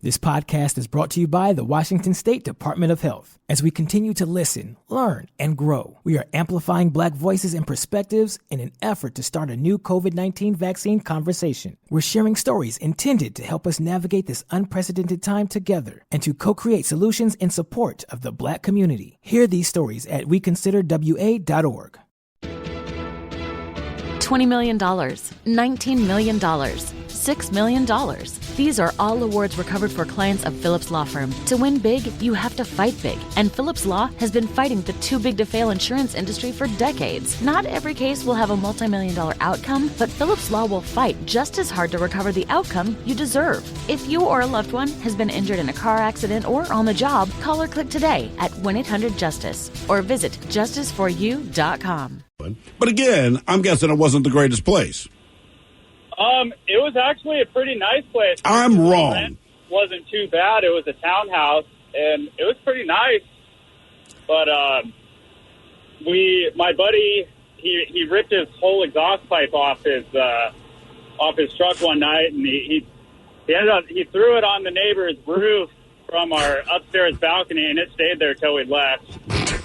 This podcast is brought to you by the Washington State Department of Health. As we continue to listen, learn, and grow, we are amplifying Black voices and perspectives in an effort to start a new COVID-19 vaccine conversation. We're sharing stories intended to help us navigate this unprecedented time together and to co-create solutions in support of the Black community. Hear these stories at weconsiderwa.org. $20 million, $19 million, $6 million. These are all awards recovered for clients of Phillips Law Firm. To win big, you have to fight big. And Phillips Law has been fighting the too-big-to-fail insurance industry for decades. Not every case will have a multi-million-dollar outcome, but Phillips Law will fight just as hard to recover the outcome you deserve. If you or a loved one has been injured in a car accident or on the job, call or click today at 1-800-JUSTICE or visit justiceforyou.com. But again, I'm guessing it wasn't the greatest place. It was actually a pretty nice place. I'm wrong. The rent wasn't too bad. It was a townhouse, and it was pretty nice. But my buddy, he ripped his whole exhaust pipe off his truck one night, and he threw it on the neighbor's roof from our upstairs balcony, and it stayed there till we left.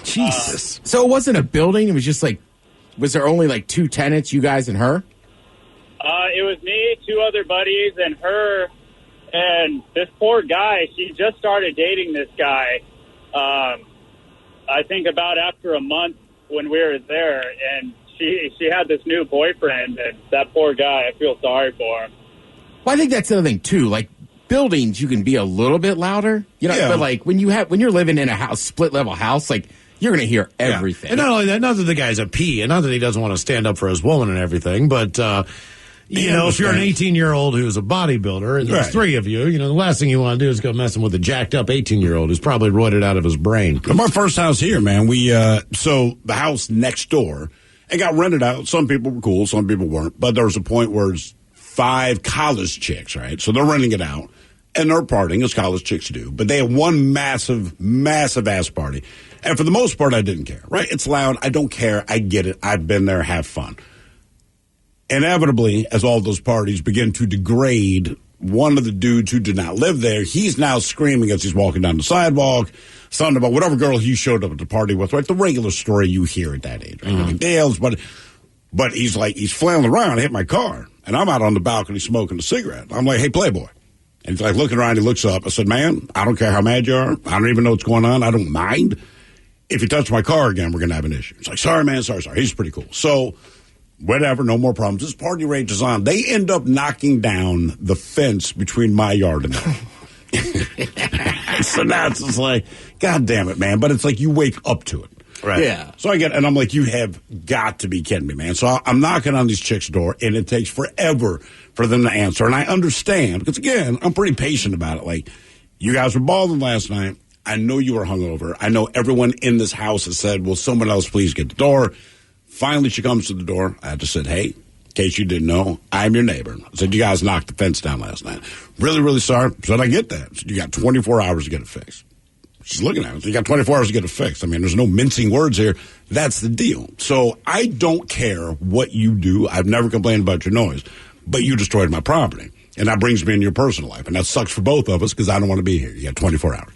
Jesus. So it wasn't a building? It was just like, was there only like two tenants, you guys and her? It was me, two other buddies, and her, and this poor guy. She just started dating this guy, I think about after a month when we were there, and she had this new boyfriend, and that poor guy, I feel sorry for him. Well, I think that's another thing, too. Like, buildings, you can be a little bit louder, you know, but like when you're living in a house, split-level house, like, you're going to hear everything. And not only that, not that the guy's a pea, and not that he doesn't want to stand up for his woman and everything, but, if you're an 18-year-old who's a bodybuilder, and there's three of you, the last thing you want to do is go messing with a jacked-up 18-year-old who's probably roided out of his brain. My first house here, man, so the house next door, it got rented out. Some people were cool, some people weren't, but there was a point where it's 5 college chicks, right? So they're renting it out, and they're partying, as college chicks do, but they have one massive, massive ass party. And for the most part, I didn't care, right? It's loud. I don't care. I get it. I've been there. Have fun. Inevitably, as all those parties begin to degrade, one of the dudes who did not live there, he's now screaming as he's walking down the sidewalk, something about whatever girl he showed up at the party with, right? The regular story you hear at that age, right? Mm-hmm. Dale's, but he's flailing around, hit my car, and I'm out on the balcony smoking a cigarette. I'm like, hey, Playboy. And he's like looking around, he looks up. I said, man, I don't care how mad you are. I don't even know what's going on. I don't mind. If you touch my car again, we're going to have an issue. It's like, sorry, man, sorry. He's pretty cool. So, whatever, no more problems. This party rages on. They end up knocking down the fence between my yard and theirs. So now it's just like, God damn it, man. But it's like you wake up to it. Right. Yeah. So and I'm like, you have got to be kidding me, man. So I'm knocking on these chicks' door, and it takes forever for them to answer. And I understand, because, again, I'm pretty patient about it. Like, you guys were balling last night. I know you were hungover. I know everyone in this house has said, will someone else please get the door? Finally, she comes to the door. I just said, hey, in case you didn't know, I'm your neighbor. I said, you guys knocked the fence down last night. Really, really sorry. I said, I get that. I said, you got 24 hours to get it fixed. She's looking at it. You got 24 hours to get it fixed. I mean, there's no mincing words here. That's the deal. So I don't care what you do. I've never complained about your noise. But you destroyed my property. And that brings me into your personal life. And that sucks for both of us because I don't want to be here. You got 24 hours.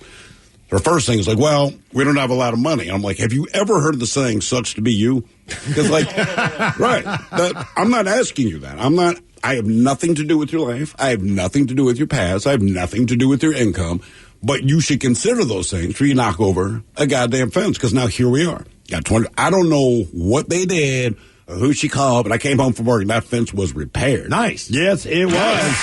Her first thing is like, well, we don't have a lot of money. I'm like, have you ever heard the saying, sucks to be you? Because, like, right. I'm not asking you that. I have nothing to do with your life. I have nothing to do with your past. I have nothing to do with your income. But you should consider those things before you knock over a goddamn fence, because now here we are. Got 20. I don't know what they did or who she called, but I came home from work and that fence was repaired. Nice. Yes, it was.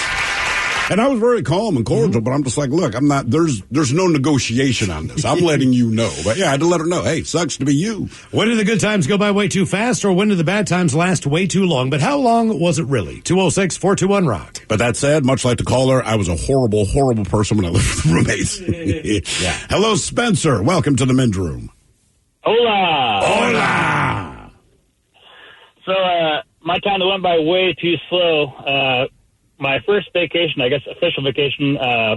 And I was very calm and cordial, but I'm just like, look, I'm not, there's no negotiation on this. I'm letting you know. But yeah, I had to let her know, hey, sucks to be you. When did the good times go by way too fast, or when did the bad times last way too long? But how long was it really? 206-421-ROCK. But that said, much like the caller, I was a horrible, horrible person when I lived with roommates. Yeah. Hello, Spencer. Welcome to the men's room. Hola. Hola. So, my time went by way too slow. My first vacation, I guess official vacation,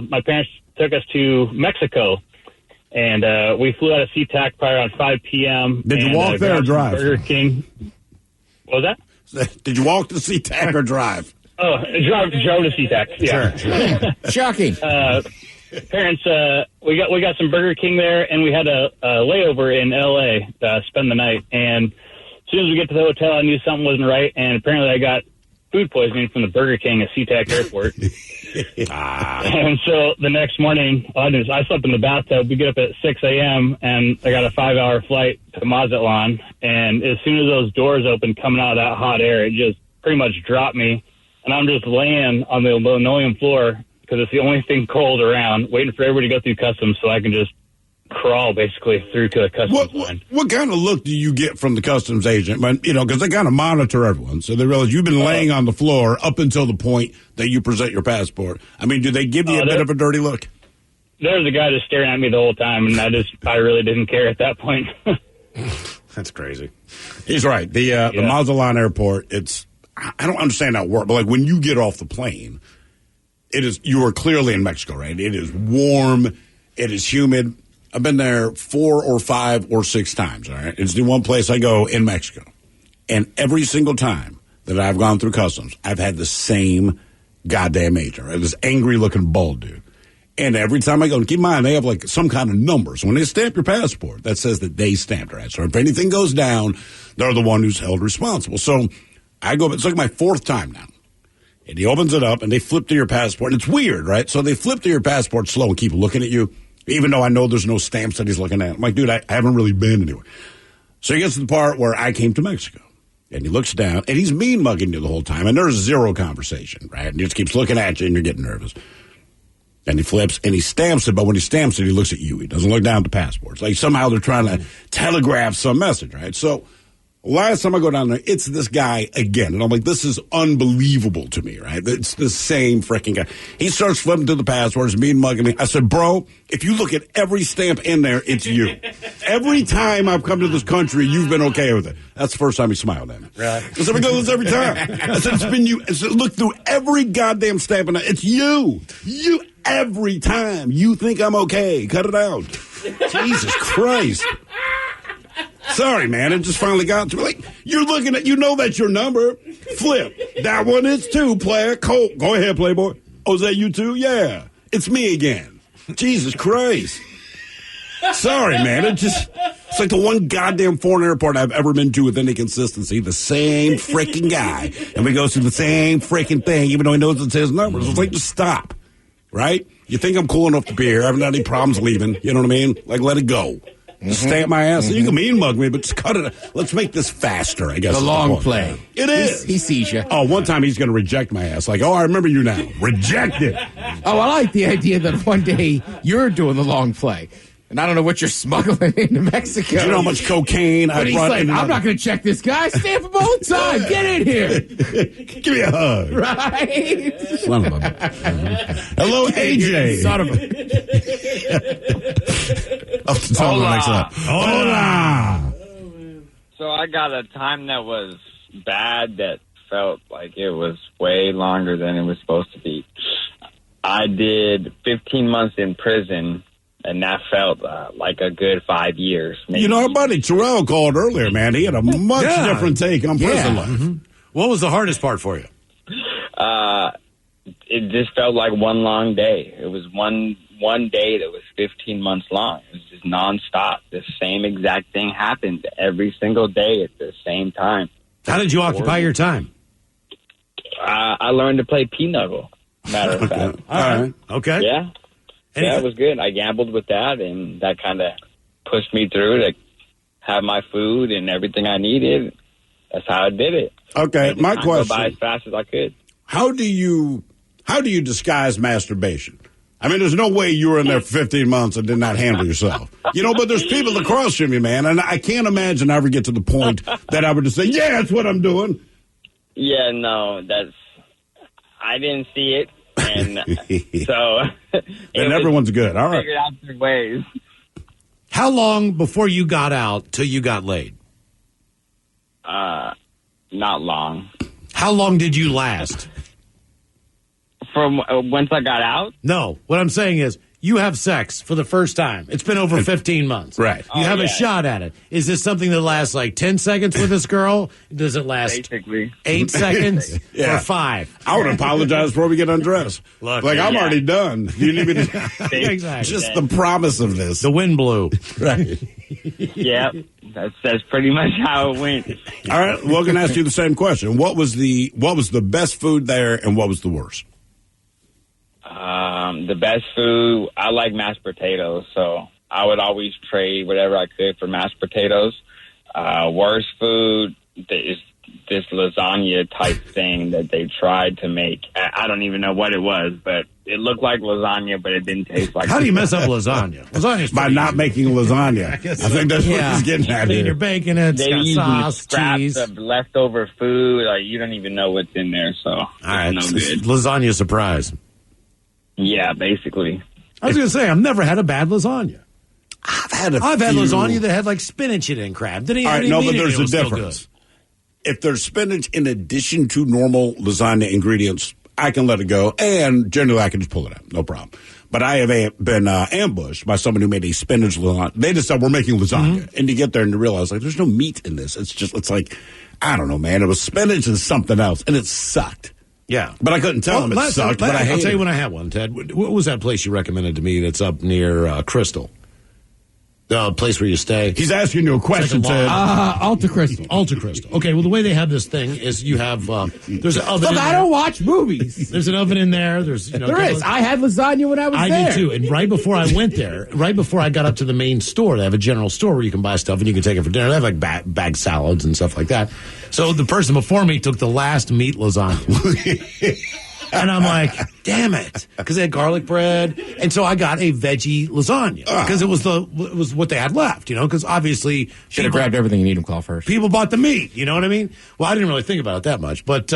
my parents took us to Mexico, and we flew out of SeaTac probably around 5 p.m. Did you walk there or drive? Burger King. What was that? Did you walk to SeaTac or drive? Oh, drove to SeaTac, yeah. Sure. Shocking. parents, we got some Burger King there, and we had a layover in L.A. Spend the night. And as soon as we get to the hotel, I knew something wasn't right, and apparently I got food poisoning from the Burger King at SeaTac Airport. And so the next morning, I slept in the bathtub. We get up at 6 a.m., and I got a 5-hour flight to Mazatlan. And as soon as those doors opened coming out of that hot air, it just pretty much dropped me. And I'm just laying on the linoleum floor because it's the only thing cold around, waiting for everybody to go through customs so I can just crawl basically through to the customs line. What kind of look do you get from the customs agent? Because they kind of monitor everyone, so they realize you've been laying on the floor up until the point that you present your passport. I mean, do they give you a bit of a dirty look? There was a guy just staring at me the whole time, and I really didn't care at that point. That's crazy. He's right. The Mazatlan airport, I don't understand how it works, but like when you get off the plane, you are clearly in Mexico, right? It is warm. It is humid. I've been there 4 or 5 or 6 times, all right? It's the one place I go in Mexico. And every single time that I've gone through customs, I've had the same goddamn agent, right? This angry-looking bald dude. And every time I go, and keep in mind, they have like some kind of number. So when they stamp your passport, that says that they stamped it, right? So if anything goes down, they're the one who's held responsible. So I go, it's like my 4th time now. And he opens it up, and they flip to your passport. And it's weird, right? So they flip to your passport slow and keep looking at you, even though I know there's no stamps that he's looking at. I'm like, dude, I haven't really been anywhere. So he gets to the part where I came to Mexico. And he looks down, and he's mean-mugging you the whole time. And there's zero conversation, right? And he just keeps looking at you, and you're getting nervous. And he flips, and he stamps it, but when he stamps it, he looks at you. He doesn't look down at the passport. It's like somehow they're trying to telegraph some message, right? So last time I go down there, it's this guy again. And I'm like, this is unbelievable to me, right? It's the same freaking guy. He starts flipping to the passports, mean-mugging me. I said, bro, if you look at every stamp in there, it's you. Every time I've come to this country, you've been okay with it. That's the first time he smiled at me. Really? I said, we go this every time. I said, it's been you. I said, look through every goddamn stamp in there. It's you. You every time. You think I'm okay. Cut it out. Jesus Christ. Sorry, man. It just finally got to me. Like, you're looking at, you know that's your number. Flip. That one is 2, player. Colt. Go ahead, Playboy. Oh, is that you too? Yeah. It's me again. Jesus Christ. Sorry, man. It's like the one goddamn foreign airport I've ever been to with any consistency. The same freaking guy. And we go through the same freaking thing, even though he knows it's his number. It's like, just stop. Right? You think I'm cool enough to be here. I haven't had any problems leaving. You know what I mean? Like, let it go. Just stamp my ass. You can mean mug me, but just cut it. Let's make this faster, I guess. The long play. It is. He sees you. Oh, one time he's going to reject my ass. Like, oh, I remember you now. Reject it. Oh, I like the idea that one day you're doing the long play. And I don't know what you're smuggling into Mexico. Do you know how much cocaine I brought in? I'm not going to check this guy. Stamp him all the time. Get in here. Give me a hug. Right. Son of a... Hello, AJ. Son of a... Up to tell the next one. Hola. So I got a time that was bad that felt like it was way longer than it was supposed to be. I did 15 months in prison, and that felt like a good 5 years. Maybe. You know, our buddy Terrell called earlier, man. He had a much different take on prison life. Mm-hmm. What was the hardest part for you? It just felt like one long day. It was one day that was 15 months long. It was just nonstop. The same exact thing happened every single day at the same time. How did you occupy your time? I learned to play pinochle, matter of fact. All right. Okay. Yeah. Yeah, it was good. I gambled with that, and that kind of pushed me through to have my food and everything I needed. That's how I did it. Okay, my question: go by as fast as I could. How do you disguise masturbation? I mean, there's no way you were in there for 15 months and did not handle yourself. You know, but there's people across from you, man, and I can't imagine I ever get to the point that I would just say, "Yeah, that's what I'm doing." Yeah, no, I didn't see it. And so and everyone's good. All right. Figured out their ways. How long before you got out till you got laid? Not long. How long did you last? From once I got out? No. What I'm saying is You have sex for the first time. It's been over 15 months. Right. You have a shot at it. Is this something that lasts like 10 seconds with this girl? Does it last Basically 8 seconds Yeah. or 5? I would apologize before we get undressed. Look, like, I'm already done. You need me to... Exactly. Just the promise of this. The wind blew. Right. Yeah, that's pretty much how it went. All right, we're going to ask you the same question. What was the best food there, and what was the worst? The best food, I like mashed potatoes, so I would always trade whatever I could for mashed potatoes. Worst food is this lasagna type thing that they tried to make. I don't even know what it was, but it looked like lasagna, but it didn't taste like. How do you mess up lasagna? Lasagna's By not making lasagna. I think that's what he's getting at here. You're baking it. They're It's got using sauce, scraps cheese. of leftover food. Like, you don't even know what's in there, so All right, it's no good. lasagna surprise. Yeah, basically. I was going to say, I've never had a bad lasagna. I've had I've had lasagna that had like spinach in it and crab. Didn't All right, even no, mean but it, there's it a was still difference. If there's spinach in addition to normal lasagna ingredients, I can let it go, and generally I can just pull it out, no problem. But I have been ambushed by someone who made a spinach lasagna. They just said, we're making lasagna. And you get there and you realize, like, there's no meat in this. It's like, I don't know, man. It was spinach and something else, and it sucked. Yeah. But I couldn't tell them it sucked, but I hated I'll tell you it. when I had one, Ted. What was that place you recommended to me that's up near Crystal? The place where you stay. He's asking you a question, Ted. Alta Crystal. Alta Crystal. Okay, well, the way they have this thing is you have, there's an oven Look, in I there. don't watch movies. There's an oven in there. There's, There is. I had lasagna when I was I there. did too. And right before I went there, right before I got up to the main store, they have a general store where you can buy stuff and you can take it for dinner. They have like bag salads and stuff like that. So the person before me took the last meat lasagna. And I'm like, damn it, because they had garlic bread, and so I got a veggie lasagna because it was what they had left, because obviously Should have grabbed everything you need to call first. people bought the meat. You know what I mean? Well, I didn't really think about it that much, but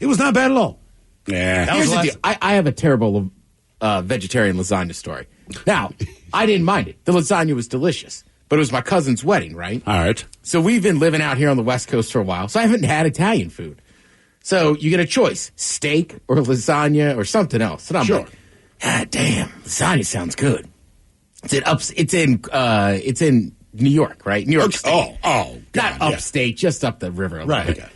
it was not bad at all. Yeah. That was Here's the the last- deal. I have a terrible vegetarian lasagna story. Now, I didn't mind it. The lasagna was delicious, but it was my cousin's wedding, right? All right. So we've been living out here on the West Coast for a while, so I haven't had Italian food. So you get a choice, steak or lasagna or something else. And I'm like, damn, lasagna sounds good. It's in New York, right? New York State. God, Not upstate, just up the river a little Right. bit.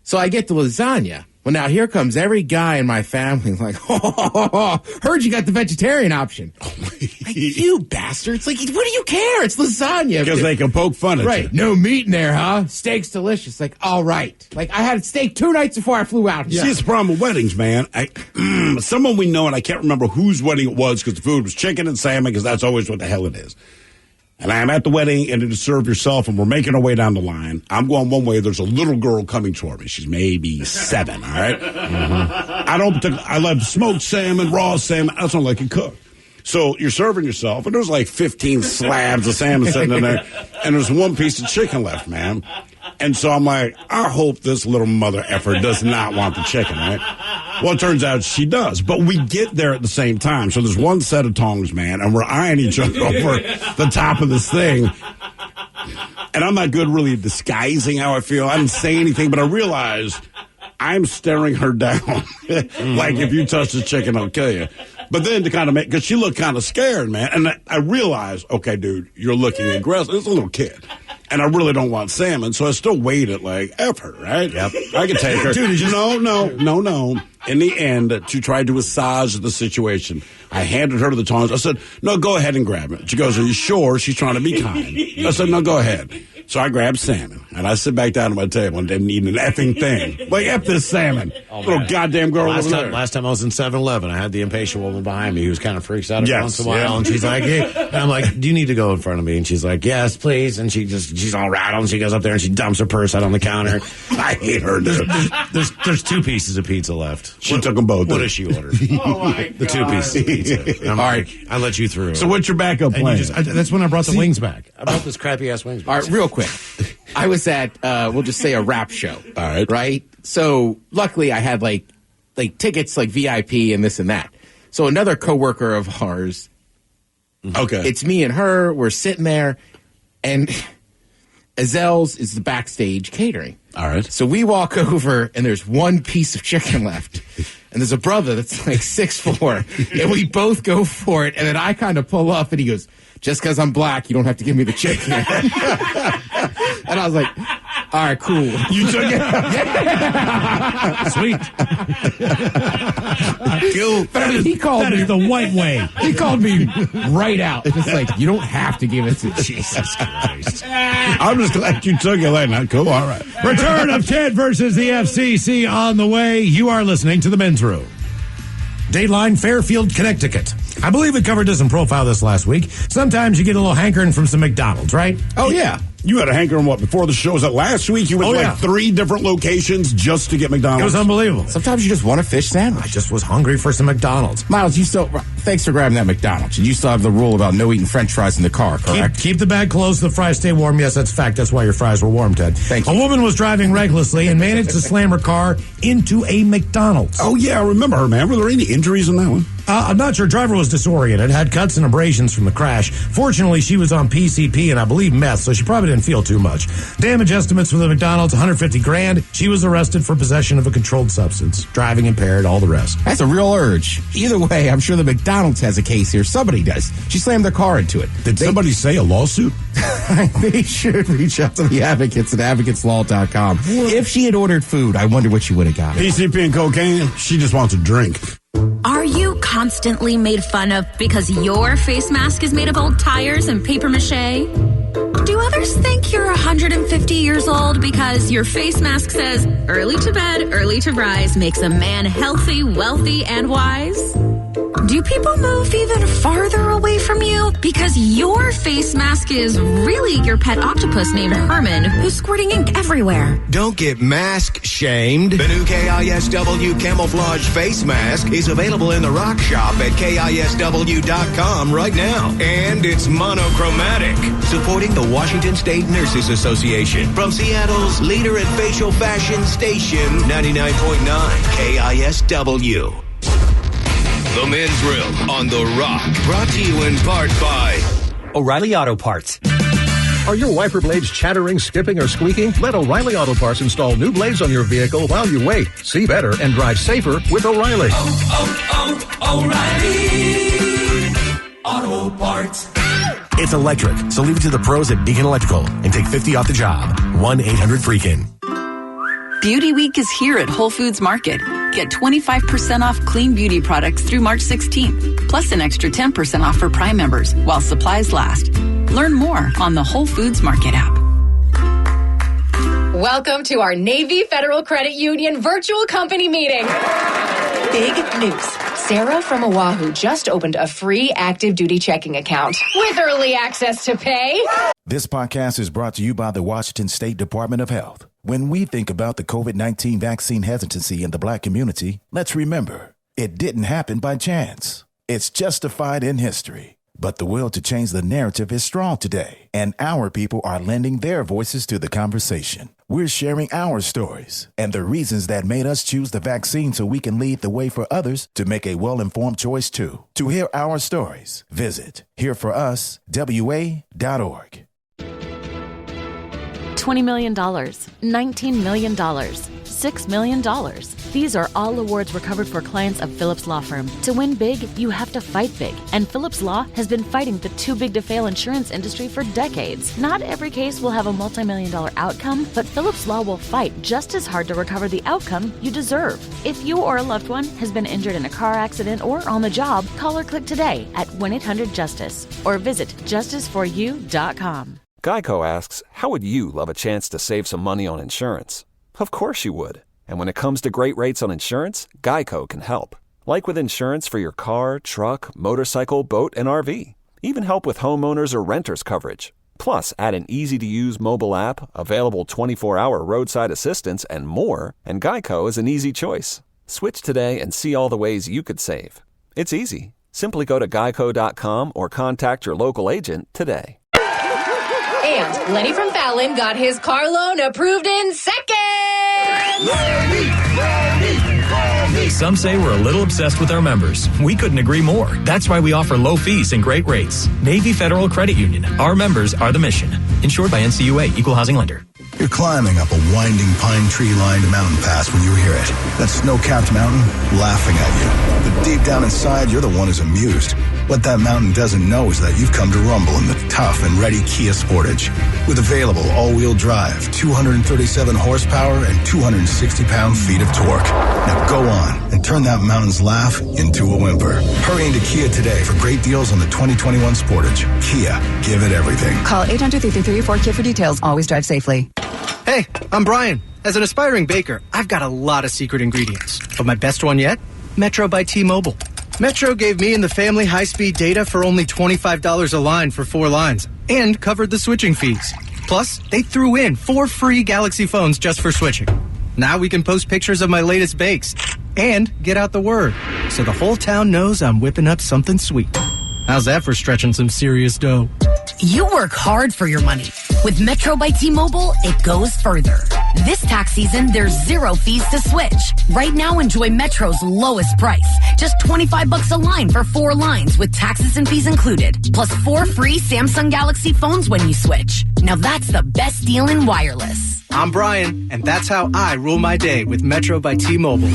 So I get the lasagna. Well, now here comes every guy in my family like, heard you got the vegetarian option. Like, you bastards. Like, what do you care? It's lasagna. Because they can poke fun at Right. you. No meat in there, huh? Steak's delicious. Like, all right. Like, I had steak 2 nights before I flew out here. See, it's the problem with weddings, man. Someone we know, and I can't remember whose wedding it was because the food was chicken and salmon because that's always what the hell it is. And I'm at the wedding, and it is serve yourself, and we're making our way down the line. I'm going one way. There's a little girl coming toward me. She's maybe 7, all right? I love smoked salmon, raw salmon. I just don't like it cooked. So you're serving yourself, and there's like 15 slabs of salmon sitting in there, and there's one piece of chicken left, man. And so I'm like, I hope this little mother effer does not want the chicken, right? Well, it turns out she does, but we get there at the same time. So there's one set of tongs, man, and we're eyeing each other over the top of this thing. And I'm not good really at disguising how I feel. I didn't say anything, but I realized I'm staring her down. Like, if you touch the chicken, I'll kill you. But then to kind of because she looked kind of scared, man. And I realized, okay, dude, you're looking aggressive. It's a little kid. And I really don't want salmon, so I still waited like, F her, right? Yep. I can take her. Dude, no. In the end, to try to massage the situation, I handed her the tongs. I said, no, go ahead and grab it. She goes, are you sure? She's trying to be kind. I said, no, go ahead. So I grabbed salmon, and I sit back down at my table and didn't eat an effing thing. Like, F this salmon. Little goddamn girl over there. Last time I was in 7-Eleven, I had the impatient woman behind me who was kind of freaks out every once in a while. Yeah. And she's like, hey. And I'm like, do you need to go in front of me? And she's like, yes, please. And she's all rattled, and she goes up there and she dumps her purse out on the counter. I hate her, dude. There's 2 pieces of pizza left. She took them both. What does she order? The 2 pieces of pizza. And I'm like, I let you through. So what's your backup And plan? that's when I brought the wings back. I brought this crappy-ass wings back. All right, real quick. I was at, we'll just say a rap show. All right. Right? So luckily I had like tickets like VIP and this and that. So another coworker of ours, Okay. it's me and her, we're sitting there, and Azel's is the backstage catering. All right. So we walk over, and there's one piece of chicken left. and there's a brother that's like 6'4", and we both go for it, and then I kind of pull up, and he goes, "Just because I'm black, you don't have to give me the chicken." And I was like, all right, cool. You took it? Yeah. Sweet. Cool. But I mean, he called That me is the white way. He called me right out. It's like, you don't have to give it to Jesus Christ. I'm just glad you took it like that. Cool, all right. Return of Ted versus the FCC on the way. You are listening to the Men's Room. Dateline, Fairfield, Connecticut. I believe we covered this in Profile this last week. Sometimes you get a little hankering from some McDonald's, right? Oh, yeah. You had a hankering, before the show? Was it last week? You went to 3 different locations just to get McDonald's? It was unbelievable. Sometimes you just want a fish sandwich. I just was hungry for some McDonald's. Miles, thanks for grabbing that McDonald's. And you still have the rule about no eating French fries in the car, correct? Keep the bag closed, the fries stay warm. Yes, that's a fact. That's why your fries were warm, Ted. Thank you. A woman was driving recklessly and managed to slam her car into a McDonald's. Oh, yeah, I remember her, man. Were there any injuries in that one? I'm not sure. Driver was disoriented, had cuts and abrasions from the crash. Fortunately, she was on PCP and I believe meth, so she probably didn't feel too much. Damage estimates for the McDonald's, $150,000. She was arrested for possession of a controlled substance, driving impaired, all the rest. That's a real urge. Either way, I'm sure the McDonald's has a case here. Somebody does. She slammed their car into it. Did somebody say a lawsuit? They should reach out to the advocates at advocateslaw.com. If she had ordered food, I wonder what she would have got. PCP and cocaine? She just wants a drink. Are you constantly made fun of because your face mask is made of old tires and paper mache? Do others think you're 150 years old because your face mask says, "Early to bed, early to rise makes a man healthy, wealthy, and wise"? Do people move even farther away from you because your face mask is really your pet octopus named Herman who's squirting ink everywhere? Don't get mask shamed. The new KISW camouflage face mask is available in the rock shop at KISW.com right now. And it's monochromatic, supporting the Washington State Nurses Association. From Seattle's leader in facial fashion station, 99.9 KISW. The Men's Room on The Rock, brought to you in part by O'Reilly Auto Parts. Are your wiper blades chattering, skipping, or squeaking? Let O'Reilly Auto Parts install new blades on your vehicle while you wait. See better and drive safer with O'Reilly. O'Reilly Auto Parts. It's electric, so leave it to the pros at Beacon Electrical and take 50 off the job. 1-800-FREAKIN. Beauty Week is here at Whole Foods Market. Get 25% off clean beauty products through March 16th, plus an extra 10% off for Prime members while supplies last. Learn more on the Whole Foods Market app. Welcome to our Navy Federal Credit Union virtual company meeting. Big news. Sarah from Oahu just opened a free active duty checking account with early access to pay. This podcast is brought to you by the Washington State Department of Health. When we think about the COVID-19 vaccine hesitancy in the Black community, let's remember, it didn't happen by chance. It's justified in history. But the will to change the narrative is strong today, and our people are lending their voices to the conversation. We're sharing our stories and the reasons that made us choose the vaccine so we can lead the way for others to make a well-informed choice too. To hear our stories, visit hereforuswa.org. $20 million, $19 million, $6 million. These are all awards recovered for clients of Phillips Law Firm. To win big, you have to fight big. And Phillips Law has been fighting the too-big-to-fail insurance industry for decades. Not every case will have a multi-million-dollar outcome, but Phillips Law will fight just as hard to recover the outcome you deserve. If you or a loved one has been injured in a car accident or on the job, call or click today at 1-800-JUSTICE or visit justiceforyou.com. Geico asks, how would you love a chance to save some money on insurance? Of course you would. And when it comes to great rates on insurance, Geico can help. Like with insurance for your car, truck, motorcycle, boat, and RV. Even help with homeowners or renters coverage. Plus, add an easy-to-use mobile app, available 24-hour roadside assistance, and more, and Geico is an easy choice. Switch today and see all the ways you could save. It's easy. Simply go to geico.com or contact your local agent today. And Lenny from Fallon got his car loan approved in seconds. Some say we're a little obsessed with our members. We couldn't agree more. That's why we offer low fees and great rates. Navy Federal Credit Union. Our members are the mission. Insured by NCUA, Equal Housing Lender. You're climbing up a winding pine tree-lined mountain pass when you hear it. That snow-capped mountain laughing at you. But deep down inside, you're the one who's amused. What that mountain doesn't know is that you've come to rumble in the tough and ready Kia Sportage. With available all-wheel drive, 237 horsepower, and 260 pound-feet of torque. Now go on and turn that mountain's laugh into a whimper. Hurry into Kia today for great deals on the 2021 Sportage. Kia, give it everything. Call 800-333-4KIA for details. Always drive safely. Hey, I'm Brian. As an aspiring baker, I've got a lot of secret ingredients. But my best one yet? Metro by T-Mobile. Metro gave me and the family high-speed data for only $25 a line for 4 lines and covered the switching fees. Plus, they threw in 4 free Galaxy phones just for switching. Now we can post pictures of my latest bakes and get out the word so the whole town knows I'm whipping up something sweet. How's that for stretching some serious dough? You work hard for your money. With Metro by T-Mobile, it goes further. This tax season, there's 0 fees to switch. Right now, enjoy Metro's lowest price. Just $25 a line for 4 lines with taxes and fees included. Plus 4 free Samsung Galaxy phones when you switch. Now that's the best deal in wireless. I'm Brian, and that's how I rule my day with Metro by T-Mobile.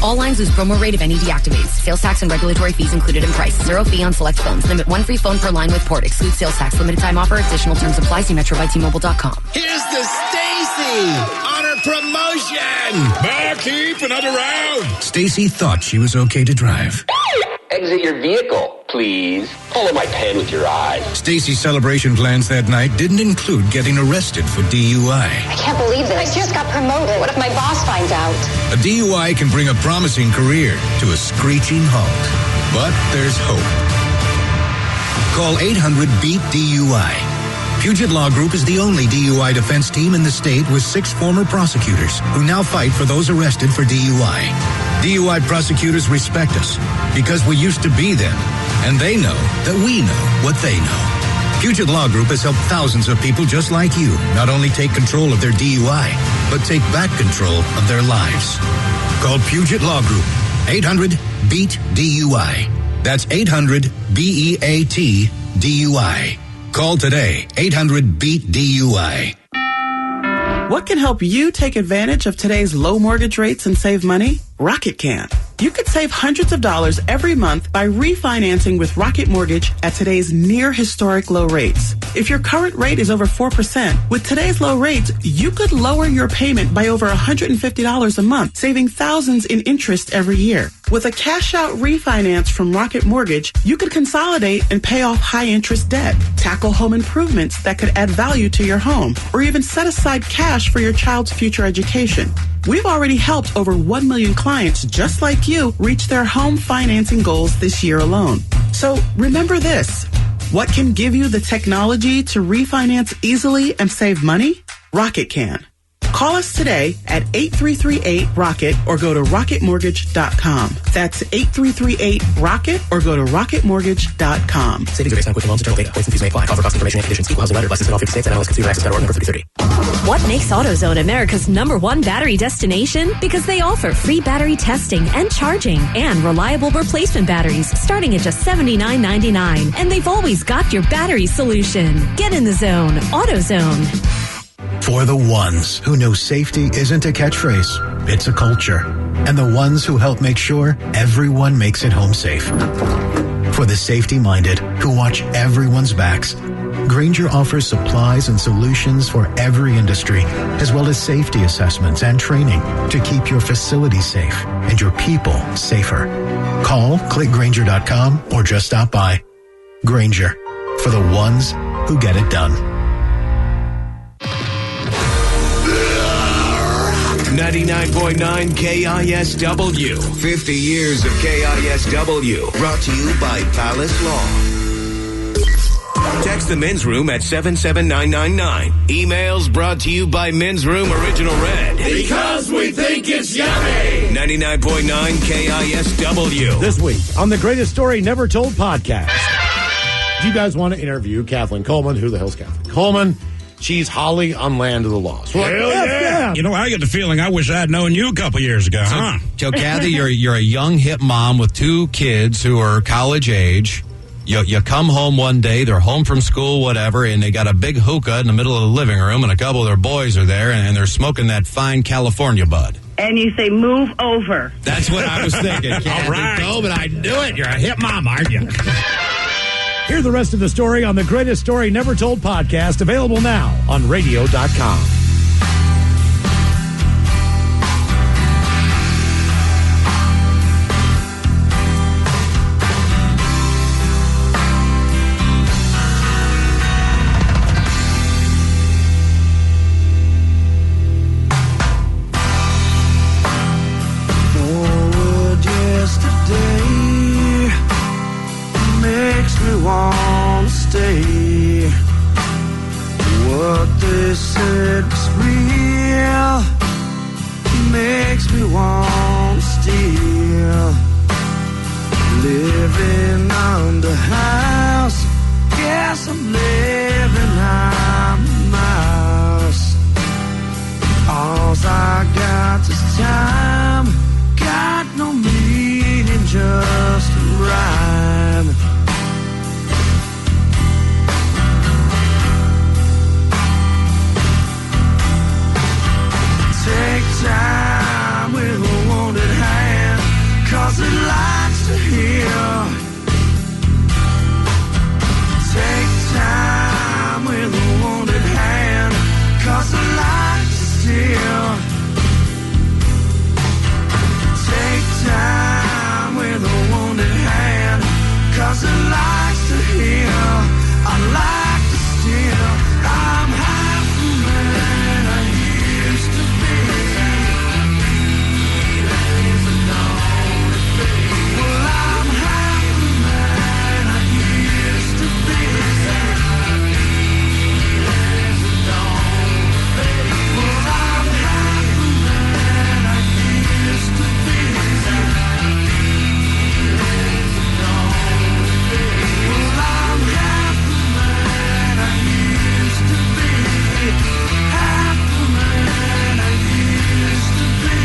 All lines lose promo rate if any deactivates. Sales tax and regulatory fees included in price. 0 fee on select phones. Limit 1 free phone per line with port. Excludes sales tax. Limited time offer. Additional terms apply. See metrobytmobile.com. Here's the Stacy on her promotion. Barkeep, another round. Stacy thought she was okay to drive. Exit your vehicle, please. Follow my pen with your eyes. Stacy's celebration plans that night didn't include getting arrested for DUI. I can't believe this. I just got promoted. What if my boss finds out? A DUI can bring a promising career to a screeching halt. But there's hope. Call 800-BEAT-DUI. Puget Law Group is the only DUI defense team in the state with 6 former prosecutors who now fight for those arrested for DUI. DUI prosecutors respect us because we used to be them, and they know that we know what they know. Puget Law Group has helped thousands of people just like you not only take control of their DUI, but take back control of their lives. Call Puget Law Group, 800-BEAT-DUI. That's 800-BEAT-DUI. Call today, 800-BEAT-DUI. What can help you take advantage of today's low mortgage rates and save money? Rocket can. You could save hundreds of dollars every month by refinancing with Rocket Mortgage at today's near historic low rates. If your current rate is over 4%, with today's low rates, you could lower your payment by over $150 a month, saving thousands in interest every year. With a cash-out refinance from Rocket Mortgage, you could consolidate and pay off high-interest debt, tackle home improvements that could add value to your home, or even set aside cash for your child's future education. We've already helped over 1 million clients just like you reach their home financing goals this year alone. So remember this. What can give you the technology to refinance easily and save money? Rocket can. Call us today at 8338-ROCKET or go to rocketmortgage.com. That's 8338-ROCKET or go to rocketmortgage.com. Savings are based on quick loans, internal data. Points and fees may apply. Offer cost information and conditions. Equal housing lender. Licensed in all 50 states. NMLS Consumer Access.org. Number 3030. What makes AutoZone America's #1 battery destination? Because they offer free battery testing and charging and reliable replacement batteries starting at just $79.99. And they've always got your battery solution. Get in the zone. AutoZone. For the ones who know safety isn't a catchphrase, it's a culture. And the ones who help make sure everyone makes it home safe. For the safety-minded who watch everyone's backs, Grainger offers supplies and solutions for every industry, as well as safety assessments and training to keep your facilities safe and your people safer. Call, click Grainger.com, or just stop by. Grainger, for the ones who get it done. 99.9 KISW. 50 years of KISW. Brought to you by Palace Law. Text the Men's Room at 77999. Emails brought to you by Men's Room Original Red. Because we think it's yummy. 99.9 KISW. This week on the Greatest Story Never Told podcast, do you guys want to interview Kathleen Coleman? Who the hell's Kathleen Coleman? She's Holly on Land of the Lost. Hell yeah. You know, I get the feeling I wish I'd known you a couple years ago, So Kathy, you're a young, hip mom with 2 kids who are college age. You come home one day, they're home from school, whatever, and they got a big hookah in the middle of the living room, and a couple of their boys are there, and they're smoking that fine California bud. And you say, move over. That's what I was thinking. All right. No, but I knew it. You're a hip mom, aren't you? Hear the rest of the story on the Greatest Story Never Told podcast, available now on radio.com. Want to stay. What they said was real makes me want to steal. Living under house, guess I'm living on the mouse. All I got is time, got no meaning, just a rhyme. Take time with a wounded hand, 'cause it likes to heal. Take time with a wounded hand, 'cause it likes to steal. Take time with a wounded hand, 'cause it likes to heal. I like to steal. I'm half the man I used to be. Well, I'm half the man I used to be. Well, I'm half the man I used to be. Well, I'm half the man I used to be. Half the man I used to be.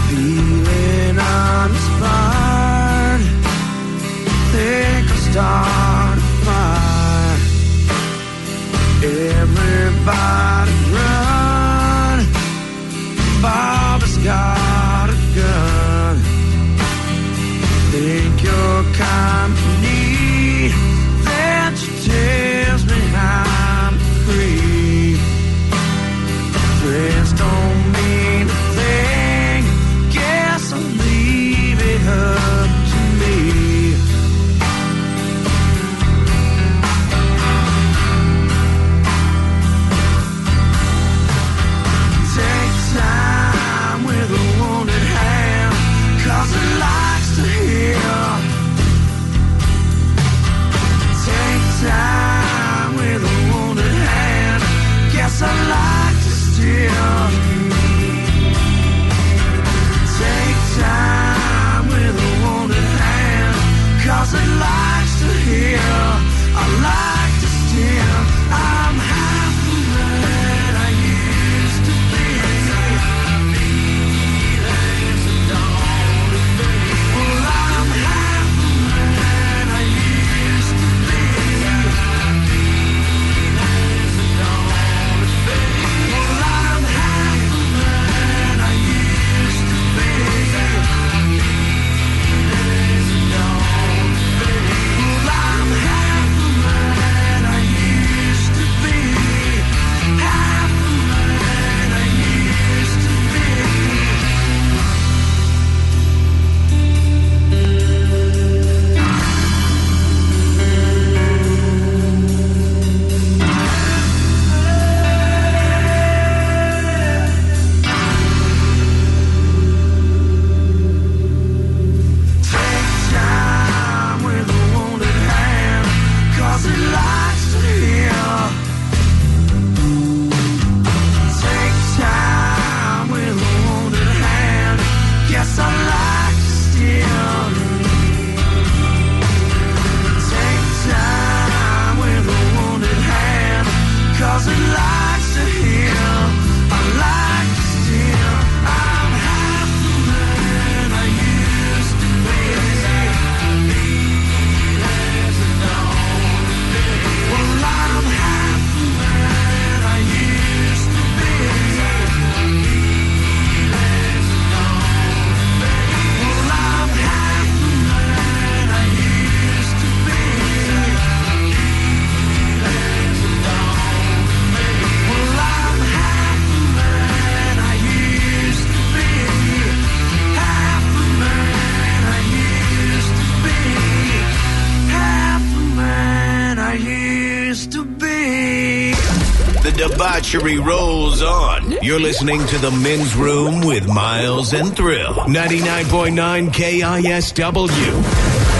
Feeling uninspired, think I'll start a fire. Everybody run, Bobby's got a gun. Think your company, that just tells me I'm free. Friends don't mean a thing, guess I'll leave it up to me. Take time with a wounded hand, 'cause it likes to heal. Take time with a wounded hand, guess I like to steal. Take time with a wounded hand, 'cause it likes to heal. I like to steal. I'm half the man I used to be. Well, I'm half the man I used to be. Well, I'm half the man I used to be. Well, I'm half 'cause it likes to hear. I like to steal. I'm half the man I used to be. As a dog. Well, I'm half the man I used to be. As a dog. Well, I'm half the man I used to be. As a dog. Well, I'm half the man I used to be. Half the man I used to be. Half the man I used to be. The debauchery rolls on. You're listening to The Men's Room with Miles and Thrill. 99.9 KISW.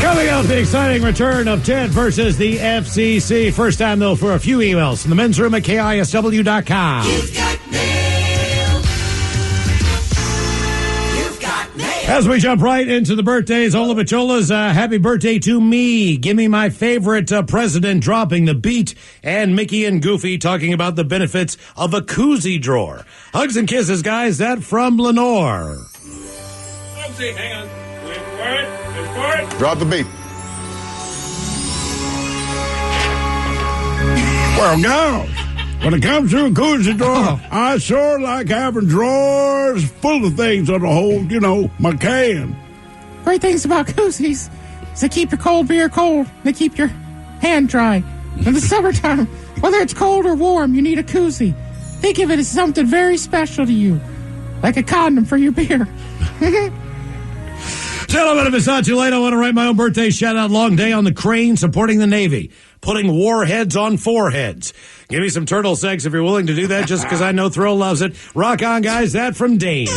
Coming up, the exciting return of Ted versus the FCC. First time, though, for a few emails from the men's room at KISW.com. As we jump right into the birthdays, Ola Bachola's happy birthday to me. Give me my favorite president dropping the beat. And Mickey and Goofy talking about the benefits of a koozie drawer. Hugs and kisses, guys. That from Lenore. Hang on. Wait for it. Wait for it. Drop the beat. Well, now, when it comes to a koozie drawer, I sure like having drawers full of things that'll hold, my can. Great things about koozies is they keep your cold beer cold. They keep your hand dry. In the summertime, whether it's cold or warm, you need a koozie. Think of it as something very special to you, like a condom for your beer. Gentlemen, if it's not too late, I want to write my own birthday shout-out. Long day on the crane, supporting the Navy, putting warheads on foreheads. Give me some turtle sex if you're willing to do that, just because I know Thrill loves it. Rock on, guys. That from Dane.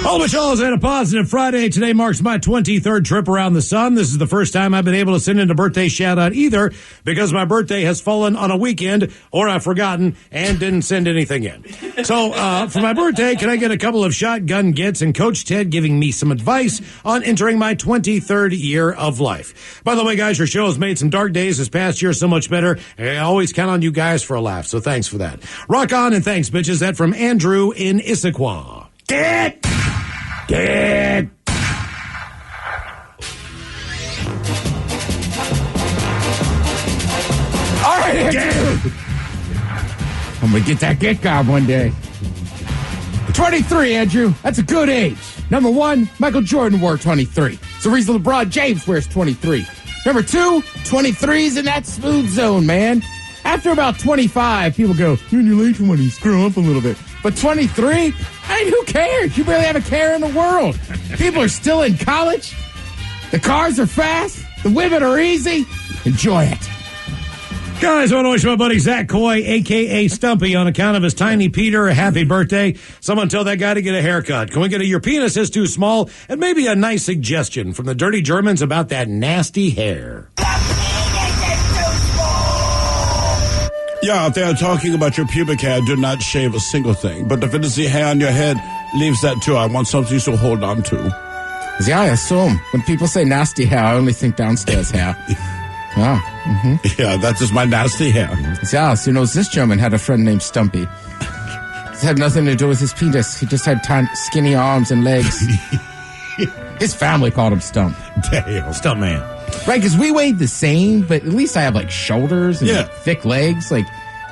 All Michelle's had a positive Friday. Today marks my 23rd trip around the sun. This is the first time I've been able to send in a birthday shout-out either, because my birthday has fallen on a weekend, or I've forgotten and didn't send anything in. So, for my birthday, can I get a couple of shotgun gets and Coach Ted giving me some advice on entering my 23rd year of life? By the way, guys, your show has made some dark days this past year so much better. I always count on you guys for a laugh, so thanks for that. Rock on and thanks, bitches. That from Andrew in Issaquah. Get! All right, Andrew. I'm going to get that get gob one day. 23, Andrew. That's a good age. Number one, Michael Jordan wore 23. It's the reason LeBron James wears 23. Number two, 23's in that smooth zone, man. After about 25, people go, you're in your late 20s, grow up a little bit. But 23? I mean, who cares? You barely have a care in the world. People are still in college. The cars are fast. The women are easy. Enjoy it. Guys, I want to wish my buddy Zach Coy, a.k.a. Stumpy, on account of his tiny Peter, a happy birthday. Someone tell that guy to get a haircut. Can we get your penis is too small? And maybe a nice suggestion from the dirty Germans about that nasty hair. Yeah, out there talking about your pubic hair, do not shave a single thing. But if it is the hair on your head, leaves that too. I want something to hold on to. Yeah, I assume. When people say nasty hair, I only think downstairs hair. Yeah. Mm-hmm. Yeah, that is my nasty hair. Yes, this German had a friend named Stumpy. It had nothing to do with his penis. He just had skinny arms and legs. His family called him Stump. Damn. Stump man. Right, because we weighed the same, but at least I have, shoulders and thick legs,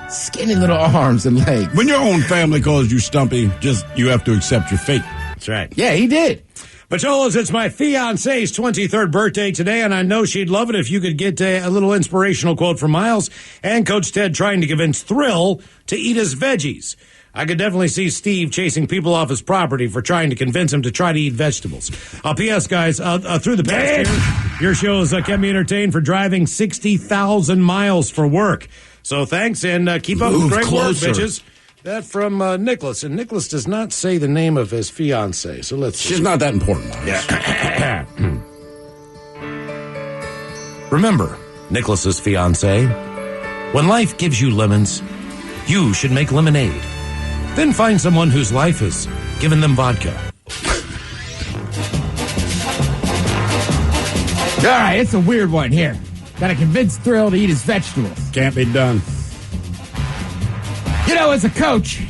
skinny little arms and legs. When your own family calls you Stumpy, you have to accept your fate. That's right. Yeah, he did. Bacholas, it's my fiance's 23rd birthday today, and I know she'd love it if you could get a little inspirational quote from Miles and Coach Ted trying to convince Thrill to eat his veggies. I could definitely see Steve chasing people off his property for trying to convince him to try to eat vegetables. P.S., guys, through the past year, your show has kept me entertained for driving 60,000 miles for work. So thanks, and keep up the great work, bitches. That from Nicholas, and Nicholas does not say the name of his fiancée, so let's see. She's not that important. Yeah. Remember, Nicholas's fiancée, when life gives you lemons, you should make lemonade. Then find someone whose life has given them vodka. All right, it's a weird one here. Got to convince Thrill to eat his vegetables. Can't be done. You know, as a coach,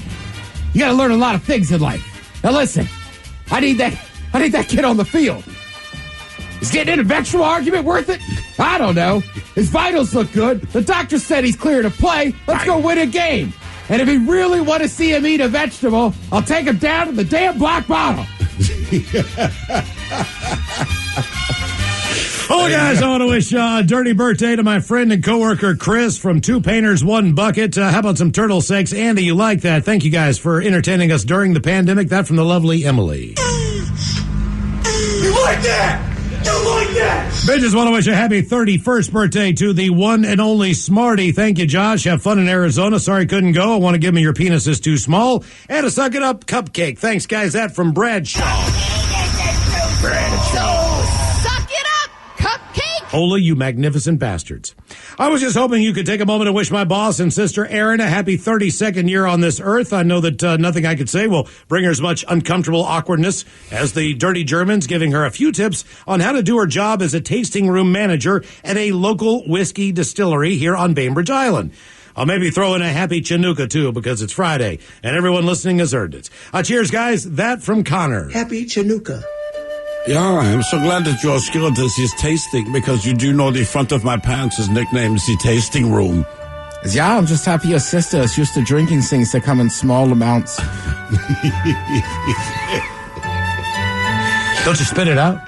you got to learn a lot of things in life. Now listen, I need that kid on the field. Is getting in a vegetable argument worth it? I don't know. His vitals look good. The doctor said he's clear to play. Let's go win a game. And if he really want to see him eat a vegetable, I'll take him down to the damn black bottle. Oh, guys, I want to wish a dirty birthday to my friend and coworker Chris from Two Painters, One Bucket. How about some turtle sex? Andy, you like that? Thank you guys for entertaining us during the pandemic. That from the lovely Emily. You like that? You like that? Bitches want to wish a happy 31st birthday to the one and only Smarty. Thank you, Josh. Have fun in Arizona. Sorry couldn't go. I want to give me your penis is too small. And a suck it up cupcake. Thanks, guys. That from Bradshaw. Suck it up, cupcake! Holy, you magnificent bastards. I was just hoping you could take a moment to wish my boss and sister Erin a happy 32nd year on this earth. I know that nothing I could say will bring her as much uncomfortable awkwardness as the dirty Germans giving her a few tips on how to do her job as a tasting room manager at a local whiskey distillery here on Bainbridge Island. I'll maybe throw in a happy Chinooka, too, because it's Friday, and everyone listening has earned it. Cheers, guys. That from Connor. Happy Chinooka. Yeah, I'm so glad that you're skilled at this tasting, because you do know the front of my pants is nicknamed the tasting room. Yeah, I'm just happy your sister is used to drinking things that come in small amounts. Don't you spit it out?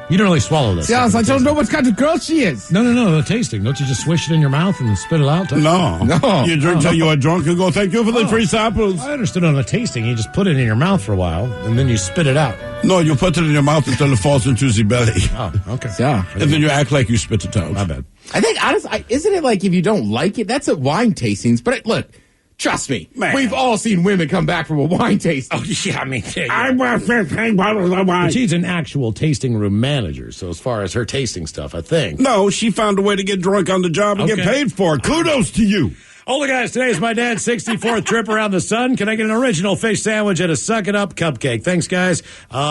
You don't really swallow this. Yeah, I don't know what kind of girl she is. No, the tasting. Don't you just swish it in your mouth and spit it out? No. You drink till you are drunk and go, thank you for the free samples. I understood on the tasting. You just put it in your mouth for a while, and then you spit it out. No, you put it in your mouth until it falls into the belly. Oh, okay. Yeah. And then you act like you spit it out. My bad. I think, honestly, isn't it like if you don't like it, that's at wine tastings, but look, trust me, man, we've all seen women come back from a wine tasting. Oh, yeah, I mean, I want 15 bottles of wine. But she's an actual tasting room manager, so as far as her tasting stuff, I think. No, she found a way to get drunk on the job and get paid for it. Kudos to you. Older guys, today is my dad's 64th trip around the sun. Can I get an original fish sandwich and a suck it up cupcake? Thanks, guys.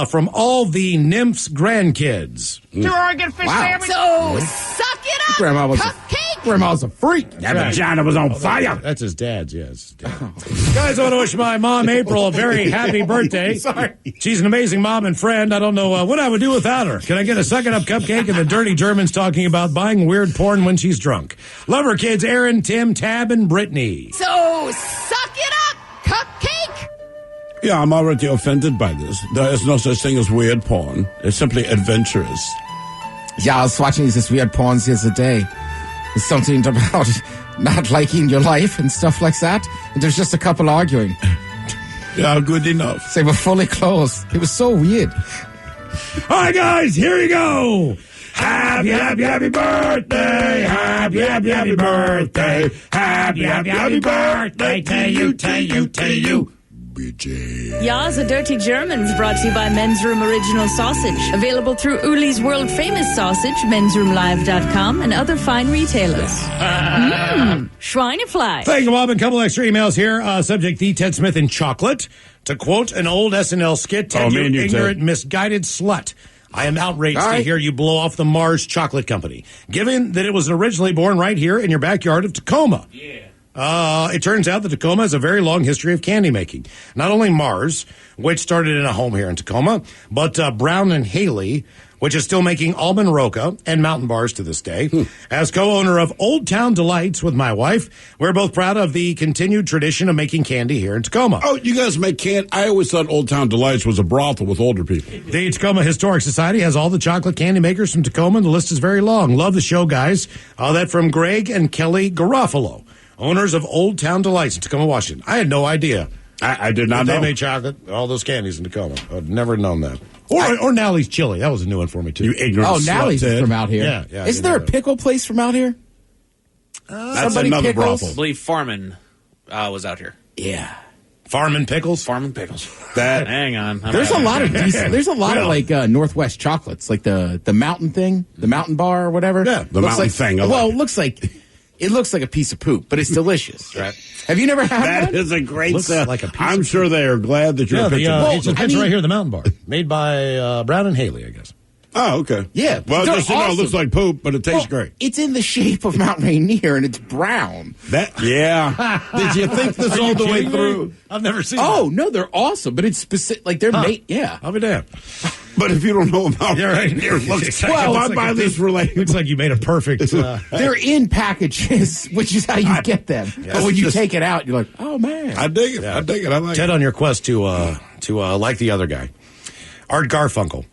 From all the nymphs' grandkids. Do I get a fish sandwich? So, suck it up, Grandma was cupcake! Grandma's a freak. That vagina was on fire. That's his dad's, yes. Guys, I want to wish my mom, April, a very happy birthday. Sorry. She's an amazing mom and friend. I don't know what I would do without her. Can I get a suck it up cupcake and the dirty Germans talking about buying weird porn when she's drunk? Love her kids, Aaron, Tim, Tab, and Brittany. So, suck it up, cupcake! Yeah, I'm already offended by this. There is no such thing as weird porn. It's simply adventurous. Yeah, I was watching this weird porns the other day. It's something about not liking your life and stuff like that. And there's just a couple arguing. Yeah, good enough. They were fully clothed. It was so weird. All right, guys, here we go. Happy, happy, happy birthday. Happy, happy, happy birthday. Happy, happy, happy birthday to you, to you, to you. Ya's a Dirty Germans brought to you by Men's Room Original Sausage. Available through Uli's World Famous Sausage, mensroomlive.com, and other fine retailers. Schweinefly. Thank you, Bob. A couple extra emails here. Subject, the Ted Smith in chocolate. To quote an old SNL skit, Ted, you ignorant, misguided slut. I am outraged to hear you blow off the Mars Chocolate Company, given that it was originally born right here in your backyard of Tacoma. Yeah. It turns out that Tacoma has a very long history of candy making. Not only Mars, which started in a home here in Tacoma, but Brown and Haley, which is still making almond roca and mountain bars to this day. As co-owner of Old Town Delights with my wife, we're both proud of the continued tradition of making candy here in Tacoma. Oh, you guys make candy? I always thought Old Town Delights was a brothel with older people. The Tacoma Historic Society has all the chocolate candy makers from Tacoma, and the list is very long. Love the show, guys. That from Greg and Kelly Garofalo, owners of Old Town Delights in Tacoma, Washington. I had no idea. I did not know. They made chocolate, all those candies in Tacoma. I'd never known that. Or Nally's Chili. That was a new one for me, too. You ignorant slut, Nally's is from out here. Yeah. Isn't there a pickle place from out here? That's another brothel. I believe Farman was out here. Yeah. Farmin' Pickles? Farmin' Pickles. Hang on. There's a lot of decent, there's a lot of like Northwest chocolates, like the mountain thing, the mountain bar or whatever. Yeah, the mountain thing. It looks like a piece of poop, but it's delicious, right? Have you never had that? That is a great stuff. Like a piece I'm sure they are glad that you're it's a picture right here, the mountain bar. Made by Brown and Haley, I guess. Oh, okay. Yeah. Well, they're just so you know, it awesome. looks like poop, but it tastes great. It's in the shape of Mount Rainier, and it's brown. Yeah. Did you think this all the way through? I've never seen Oh, no, they're awesome, but it's specific. Like, they're made, yeah. I'll be damned. But if you don't know about Yeah, right. it looks like, Well, if I looks buy like this related. Looks like you made a perfect. They're in packages, which is how you get them. But when you just- take it out, you're like, oh, man. I dig it. I dig it. I like Ted, it. on your quest to like the other guy, Art Garfunkel.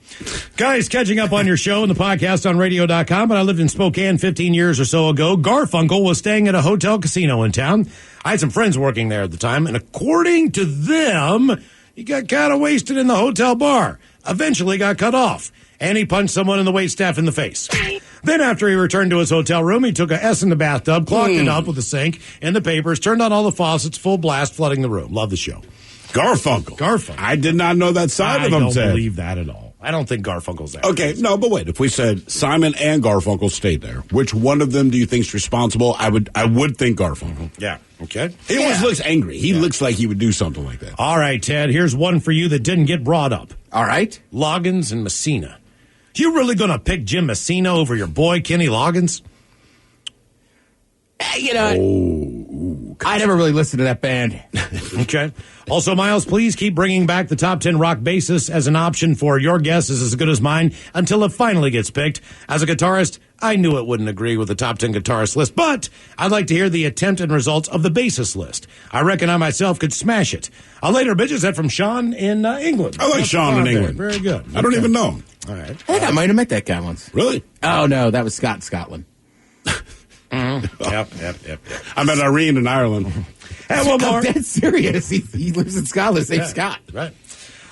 Guys, catching up on your show and the podcast on radio.com, but I lived in Spokane 15 years or so ago. Garfunkel was staying at a hotel casino in town. I had some friends working there at the time, and according to them, he got kind of wasted in the hotel bar. Eventually got cut off, and he punched someone in the waitstaff in the face. Then after he returned to his hotel room, he took a S in the bathtub, clogged it up with a sink and the papers, turned on all the faucets, full blast, flooding the room. Love the show. Garfunkel. I did not know that side of him, I don't Ted. believe that at all. I don't think Garfunkel's that. Okay, no, but wait. If we said Simon and Garfunkel stayed there, which one of them do you think's responsible? I would think Garfunkel. Yeah. Okay. He always looks angry. He looks like he would do something like that. All right, Ted, here's one for you that didn't get brought up. All right. Loggins and Messina. You really going to pick Jim Messina over your boy, Kenny Loggins? You know, I never really listened to that band. Okay. Also, Miles, please keep bringing back the top 10 rock bassists as an option for your guess is as good as mine until it finally gets picked. As a guitarist, I knew it wouldn't agree with the top 10 guitarist list, but I'd like to hear the attempt and results of the bassist list. I reckon I myself could smash it. A later bitches that from Sean in England. I like Sean in there. England. Very good. I don't even know him. All right. I think I might have met that guy once. Really? Oh, no, that was Scott in Scotland. Yep. I met Irene in Ireland. And one more. I'm dead serious. He lives in Scotland. Named Scott. Right.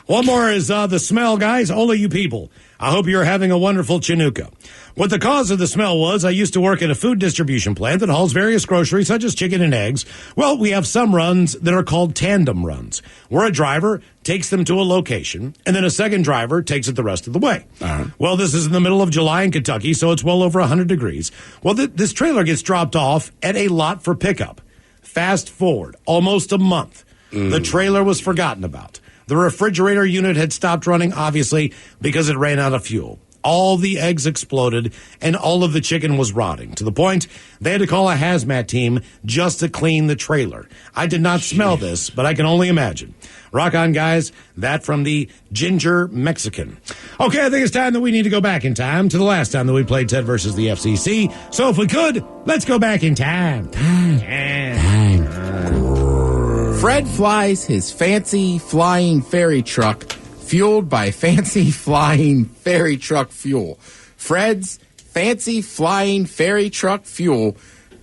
One more is the smell, guys. Only you people. I hope you're having a wonderful Chinooka. What the cause of the smell was, I used to work at a food distribution plant that hauls various groceries, such as chicken and eggs. Well, we have some runs that are called tandem runs, where a driver takes them to a location, and then a second driver takes it the rest of the way. Well, this is in the middle of July in Kentucky, so it's well over 100 degrees. Well, this trailer gets dropped off at a lot for pickup. Fast forward almost a month. The trailer was forgotten about. The refrigerator unit had stopped running, obviously, because it ran out of fuel. All the eggs exploded, and all of the chicken was rotting, to the point they had to call a hazmat team just to clean the trailer. I did not smell this, but I can only imagine. Rock on, guys. That from the Ginger Mexican. Okay, I think it's time that we need to go back in time to the last time that we played Ted versus the FCC. So if we could, let's go back in time. Fred flies his fancy flying ferry truck fueled by fancy flying ferry truck fuel. Fred's fancy flying ferry truck fuel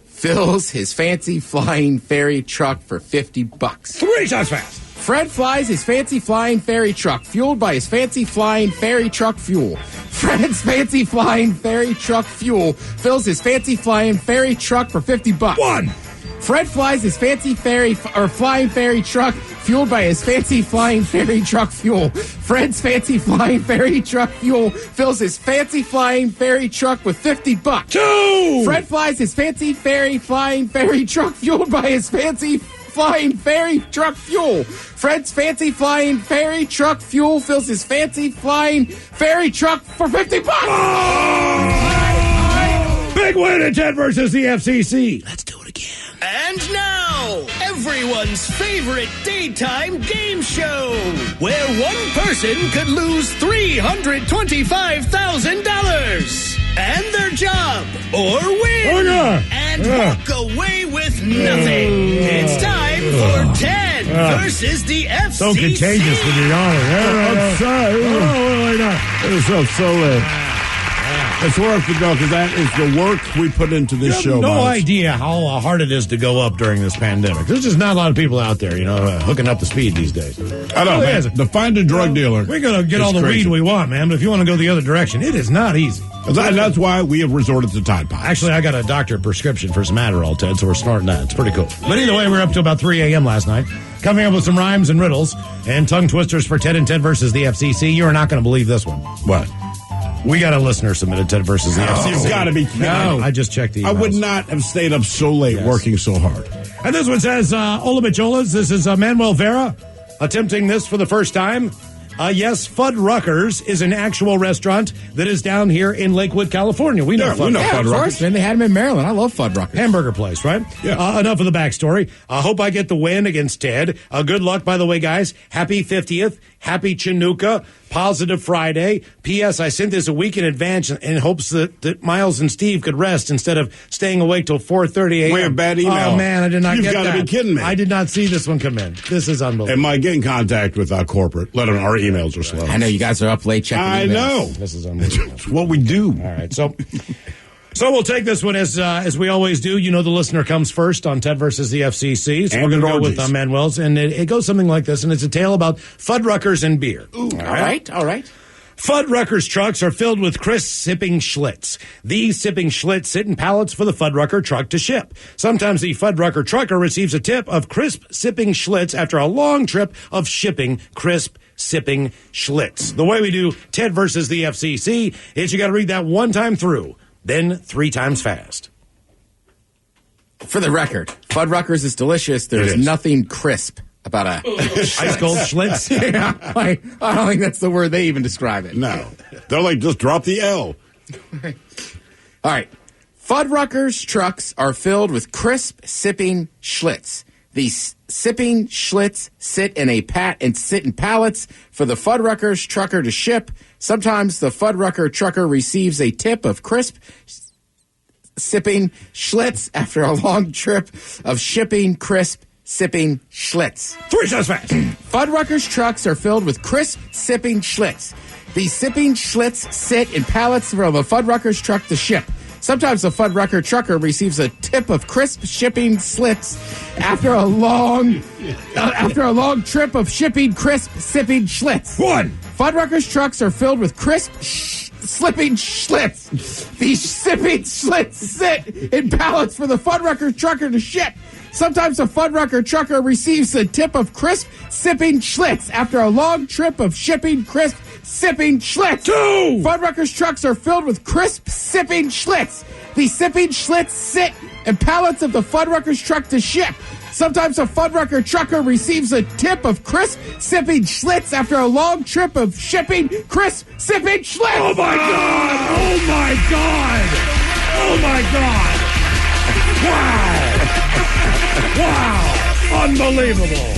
fills his fancy flying ferry truck for $50. 3 times fast. Fred flies his fancy flying ferry truck fueled by his fancy flying ferry truck fuel. Fred's fancy flying ferry truck fuel fills his fancy flying ferry truck for $50. 1. Fred flies his fancy flying ferry truck fueled by his fancy flying ferry truck fuel. Fred's fancy flying ferry truck fuel fills his fancy flying ferry truck with $50. 2. Fred flies his fancy flying ferry truck fueled by his fancy flying ferry truck fuel. Fred's fancy flying ferry truck fuel fills his fancy flying ferry truck for $50. Big win at Ted versus the FCC. Let's do it again. And now, everyone's favorite daytime game show, where one person could lose $325,000 and their job, or win, and walk away with nothing. It's time for Ted versus the FCC. So contagious when you're yawning. I'm sorry. It's so late. It's worth it, though, because that is the work we put into this show. No Miles. idea how hard it is to go up during this pandemic. There's just not a lot of people out there, hooking up the speed these days. I know, man. To find a drug dealer. We're going to get all the weed we want, man, but if you want to go the other direction, it is not easy. That's why we have resorted to Tide Pods. Actually, I got a doctor prescription for some Adderall, Ted, so we're snorting that. It's pretty cool. But either way, we're up to about 3 a.m. last night, coming up with some rhymes and riddles and tongue twisters for Ted and Ted versus the FCC. You are not going to believe this one. What? We got a listener submitted Ted versus the FCC. You've got to be kidding. No, I just checked the emails. I would not have stayed up so late working so hard. And this one says, Hola Bicholas, this is Manuel Vera attempting this for the first time. Yes, Fuddruckers is an actual restaurant that is down here in Lakewood, California. We know Fuddruckers. Of course, man. They had them in Maryland. I love Fuddruckers. Hamburger place, right? Yeah. Enough of the backstory. I hope I get the win against Ted. Good luck, by the way, guys. Happy 50th. Happy Chinooka. Positive Friday. P.S. I sent this a week in advance in hopes that Miles and Steve could rest instead of staying awake till 4:30 a.m. Wait, a bad email. Oh, man, I did not You've get that. got to be kidding me. I did not see this one come in. This is unbelievable. And Mike, get in contact with corporate. Let them know our emails are slow. I know you guys are up late checking I emails. know. This is unbelievable. It's what we do. All right, so we'll take this one as we always do. You know, the listener comes first on Ted versus the FCC. So And we're going to go orgies. with Manuel's, and it goes something like this, and it's a tale about Fuddruckers and beer. All right. Fuddruckers trucks are filled with crisp sipping Schlitz. These sipping Schlitz sit in pallets for the Fuddrucker truck to ship. Sometimes the Fuddrucker trucker receives a tip of crisp sipping Schlitz after a long trip of shipping crisp sipping Schlitz. The way we do Ted versus the FCC is you got to read that one time through, then 3 times fast. For the record, Fuddruckers is delicious. There's nothing crisp about a ice cold Schlitz. Yeah, I don't think that's the word they even describe it. No. They're like, just drop the L. All right. Fuddruckers trucks are filled with crisp sipping Schlitz. These sipping Schlitz sit in pallets for the Fuddruckers trucker to ship. Sometimes the Fuddrucker trucker receives a tip of crisp sipping Schlitz after a long trip of shipping crisp sipping Schlitz. 3 times fast. Fuddruckers trucks are filled with crisp sipping Schlitz. These sipping Schlitz sit in pallets from a Fuddruckers truck to ship. Sometimes the Fuddrucker trucker receives a tip of crisp shipping Schlitz after a long trip of shipping crisp sipping Schlitz. 1. Fuddruckers trucks are filled with crisp slipping Schlitz. These sipping Schlitz sit in pallets for the Fuddrucker trucker to ship. Sometimes the Fuddrucker trucker receives a tip of crisp sipping Schlitz after a long trip of shipping crisp sipping Schlitz. 2. Fuddruckers trucks are filled with crisp sipping Schlitz. These sipping Schlitz sit in pallets of the Fuddruckers truck to ship. Sometimes a Fuddrucker trucker receives a tip of crisp sipping Schlitz after a long trip of shipping crisp sipping Schlitz. Oh, my God. Oh, my God. Oh, my God. Wow. Unbelievable.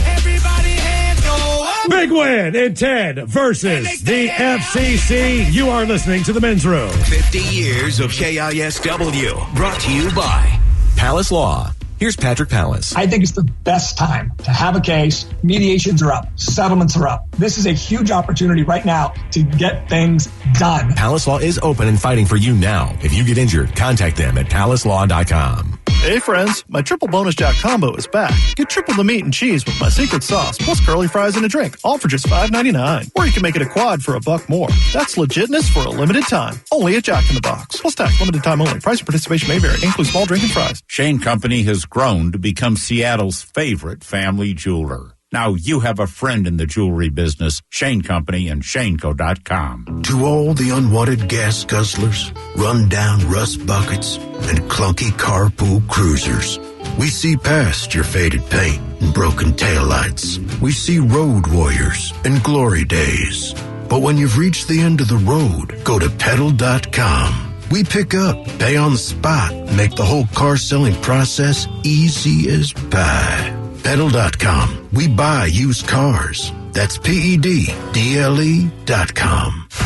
Big win in Ted versus the FCC. You are listening to the Men's Room. 50 years of KISW. Brought to you by Palace Law. Here's Patrick Palace. I think it's the best time to have a case. Mediations are up. Settlements are up. This is a huge opportunity right now to get things done. Palace Law is open and fighting for you now. If you get injured, contact them at palacelaw.com. Hey friends, my triple bonus jack combo is back. Get triple the meat and cheese with my secret sauce, plus curly fries and a drink, all for just $5.99. Or you can make it a quad for $1 more. That's legitness for a limited time. Only at Jack in the Box. Plus tax, limited time only. Price and participation may vary. Include small drink and fries. Shane Company has grown to become Seattle's favorite family jeweler. Now you have a friend in the jewelry business, Shane Company and ShaneCo.com. To all the unwanted gas guzzlers, run-down rust buckets, and clunky carpool cruisers, we see past your faded paint and broken taillights. We see road warriors and glory days. But when you've reached the end of the road, go to Pedal.com. We pick up, pay on the spot, make the whole car selling process easy as pie. Pedal.com. We buy used cars. That's PEDDLE.com.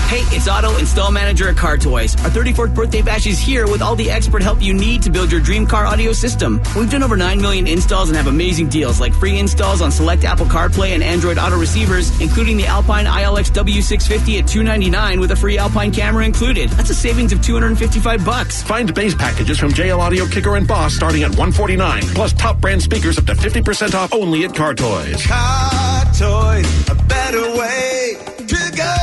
Hey, it's Otto, install manager at Car Toys. Our 34th birthday bash is here with all the expert help you need to build your dream car audio system. We've done over 9 million installs and have amazing deals like free installs on select Apple CarPlay and Android Auto receivers, including the Alpine ILX W650 at $299 with a free Alpine camera included. That's a savings of $255. Find base packages from JL Audio, Kicker, and Boss starting at $149, plus top brand speakers up to 50% off only at Car Toys. Car Toys, a better way to go.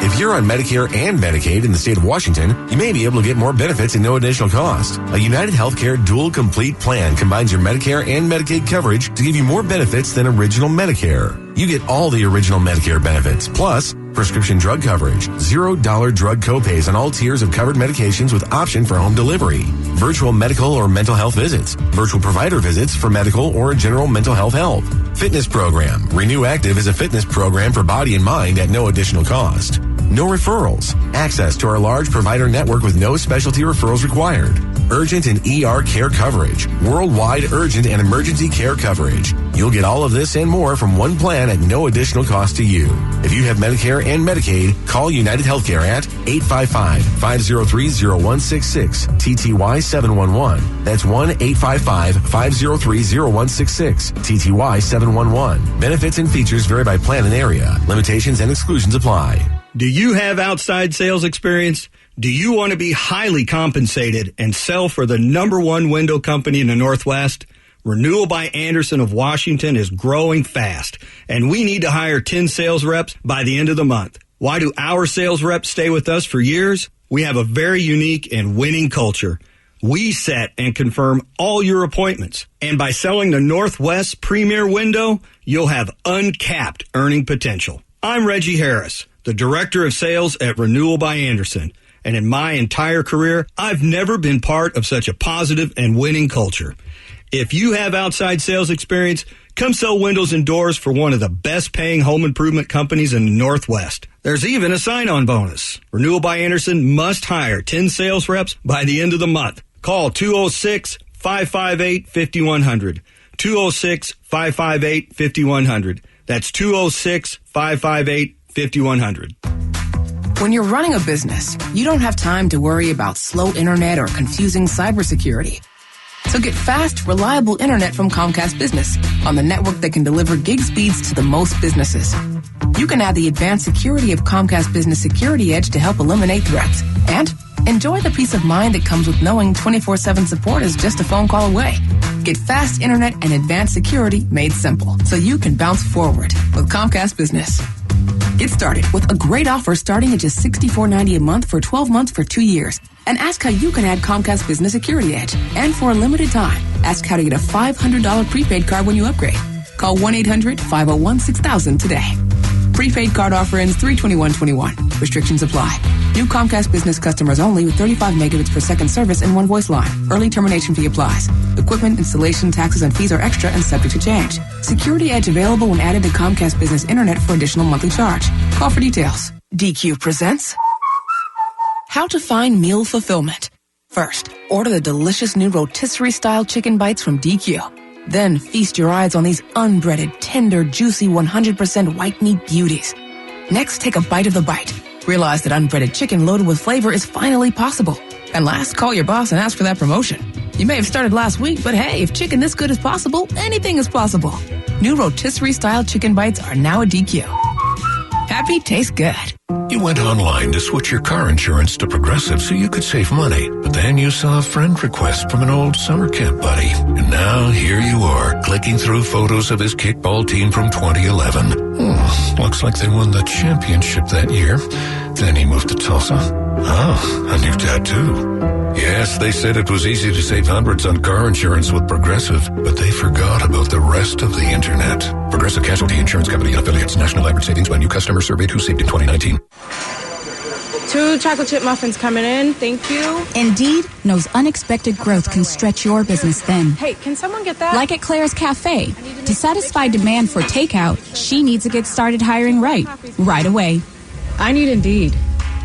If you're on Medicare and Medicaid in the state of Washington, you may be able to get more benefits at no additional cost. A United Healthcare Dual Complete plan combines your Medicare and Medicaid coverage to give you more benefits than original Medicare. You get all the original Medicare benefits, plus prescription drug coverage, $0 drug copays on all tiers of covered medications with option for home delivery, virtual medical or mental health visits, virtual provider visits for medical or general mental health help, fitness program. Renew Active is a fitness program for body and mind at no additional cost. No referrals. Access to our large provider network with no specialty referrals required. Urgent and ER care coverage. Worldwide urgent and emergency care coverage. You'll get all of this and more from one plan at no additional cost to you. If you have Medicare and Medicaid, call United Healthcare at 855-503-0166, TTY 711. That's 1-855-503-0166, TTY 711. Benefits and features vary by plan and area. Limitations and exclusions apply. Do you have outside sales experience? Do you want to be highly compensated and sell for the #1 window company in the Northwest? Renewal by Andersen of Washington is growing fast, and we need to hire 10 sales reps by the end of the month. Why do our sales reps stay with us for years? We have a very unique and winning culture. We set and confirm all your appointments. And by selling the Northwest's premier window, you'll have uncapped earning potential. I'm Reggie Harris, the Director of Sales at Renewal by Andersen. And in my entire career, I've never been part of such a positive and winning culture. If you have outside sales experience, come sell windows and doors for one of the best paying home improvement companies in the Northwest. There's even a sign-on bonus. Renewal by Andersen must hire 10 sales reps by the end of the month. Call 206-558-5100. 206-558-5100. That's 206-558-5100. When you're running a business, you don't have time to worry about slow internet or confusing cybersecurity. So get fast, reliable internet from Comcast Business on the network that can deliver gig speeds to the most businesses. You can add the advanced security of Comcast Business Security Edge to help eliminate threats. And enjoy the peace of mind that comes with knowing 24/7 support is just a phone call away. Get fast internet and advanced security made simple so you can bounce forward with Comcast Business. Get started with a great offer starting at just $64.90 a month for 12 months for 2 years. And ask how you can add Comcast Business Security Edge. And for a limited time, ask how to get a $500 prepaid card when you upgrade. Call 1-800-501-6000 today. Prepaid card offer ends 3/21/21. Restrictions apply. New Comcast Business customers only with 35 megabits per second service and one voice line. Early termination fee applies. Equipment, installation, taxes, and fees are extra and subject to change. Security Edge available when added to Comcast Business Internet for additional monthly charge. Call for details. DQ presents How to Find Meal Fulfillment. First, order the delicious new rotisserie-style chicken bites from DQ. Then feast your eyes on these unbreaded, tender, juicy, 100% white meat beauties. Next, take a bite of the bite. Realize that unbreaded chicken loaded with flavor is finally possible. And last, call your boss and ask for that promotion. You may have started last week, but hey, if chicken this good is possible, anything is possible. New rotisserie-style chicken bites are now at DQ. Happy tastes good. You went online to switch your car insurance to Progressive so you could save money. But then you saw a friend request from an old summer camp buddy. And now here you are, clicking through photos of his kickball team from 2011. Looks like they won the championship that year. Then he moved to Tulsa. Oh, a new tattoo. Yes, they said it was easy to save hundreds on car insurance with Progressive, but they forgot about the rest of the internet. Progressive Casualty Insurance Company and affiliates. National average savings by new customer surveyed who saved in 2019. 2 chocolate chip muffins coming in. Thank you. Indeed knows unexpected growth can stretch your business thin. Hey, can someone get that? Like at Claire's Cafe. To satisfy demand for takeout, she needs to get started hiring right away. I need Indeed.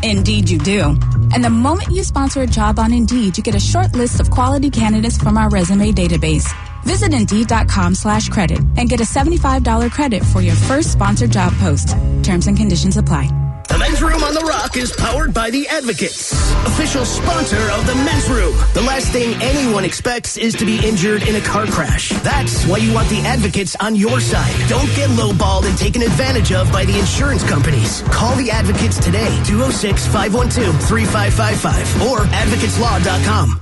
Indeed you do. And the moment you sponsor a job on Indeed, you get a short list of quality candidates from our resume database. Visit Indeed.com/credit and get a $75 credit for your first sponsored job post. Terms and conditions apply. The Men's Room on the Rock is powered by The Advocates, official sponsor of the Men's Room. The last thing anyone expects is to be injured in a car crash. That's why you want The Advocates on your side. Don't get lowballed and taken advantage of by the insurance companies. Call The Advocates today, 206-512-3555 or advocateslaw.com.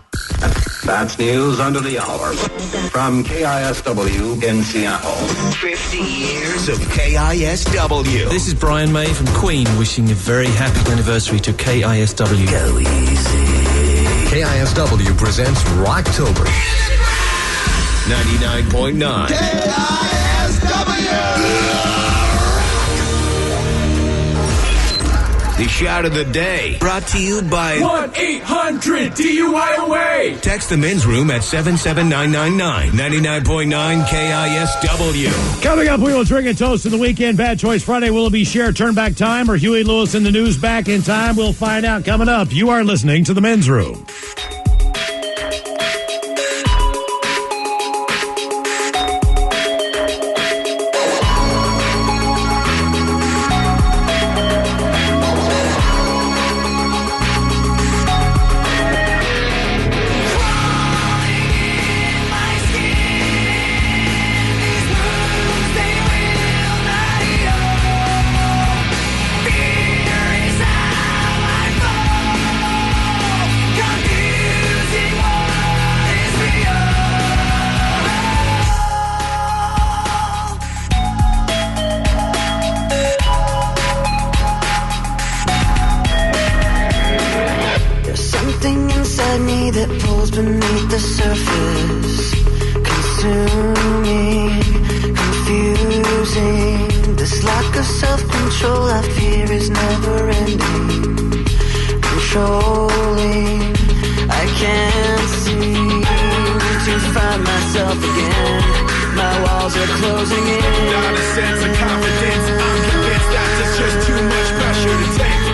That's news under the hour from KISW in Seattle. 50 years of KISW. This is Brian May from Queen wishing a very happy anniversary to KISW. Go easy. KISW presents Rocktober. 99.9. KISW! The shot of the day, brought to you by 1-800-DUI-AWAY. Text the men's room at 77999, 99.9 KISW. Coming up, we will drink and toast to the weekend. Bad Choice Friday. Will it be Cher turn back time or Huey Lewis in the news back in time? We'll find out coming up. You are listening to the men's room. That pulls beneath the surface, consuming, confusing. This lack of self-control I fear is never ending, controlling. I can't seem to find myself again. My walls are closing in. Not a sense of confidence. I'm convinced that it's just too much pressure to take.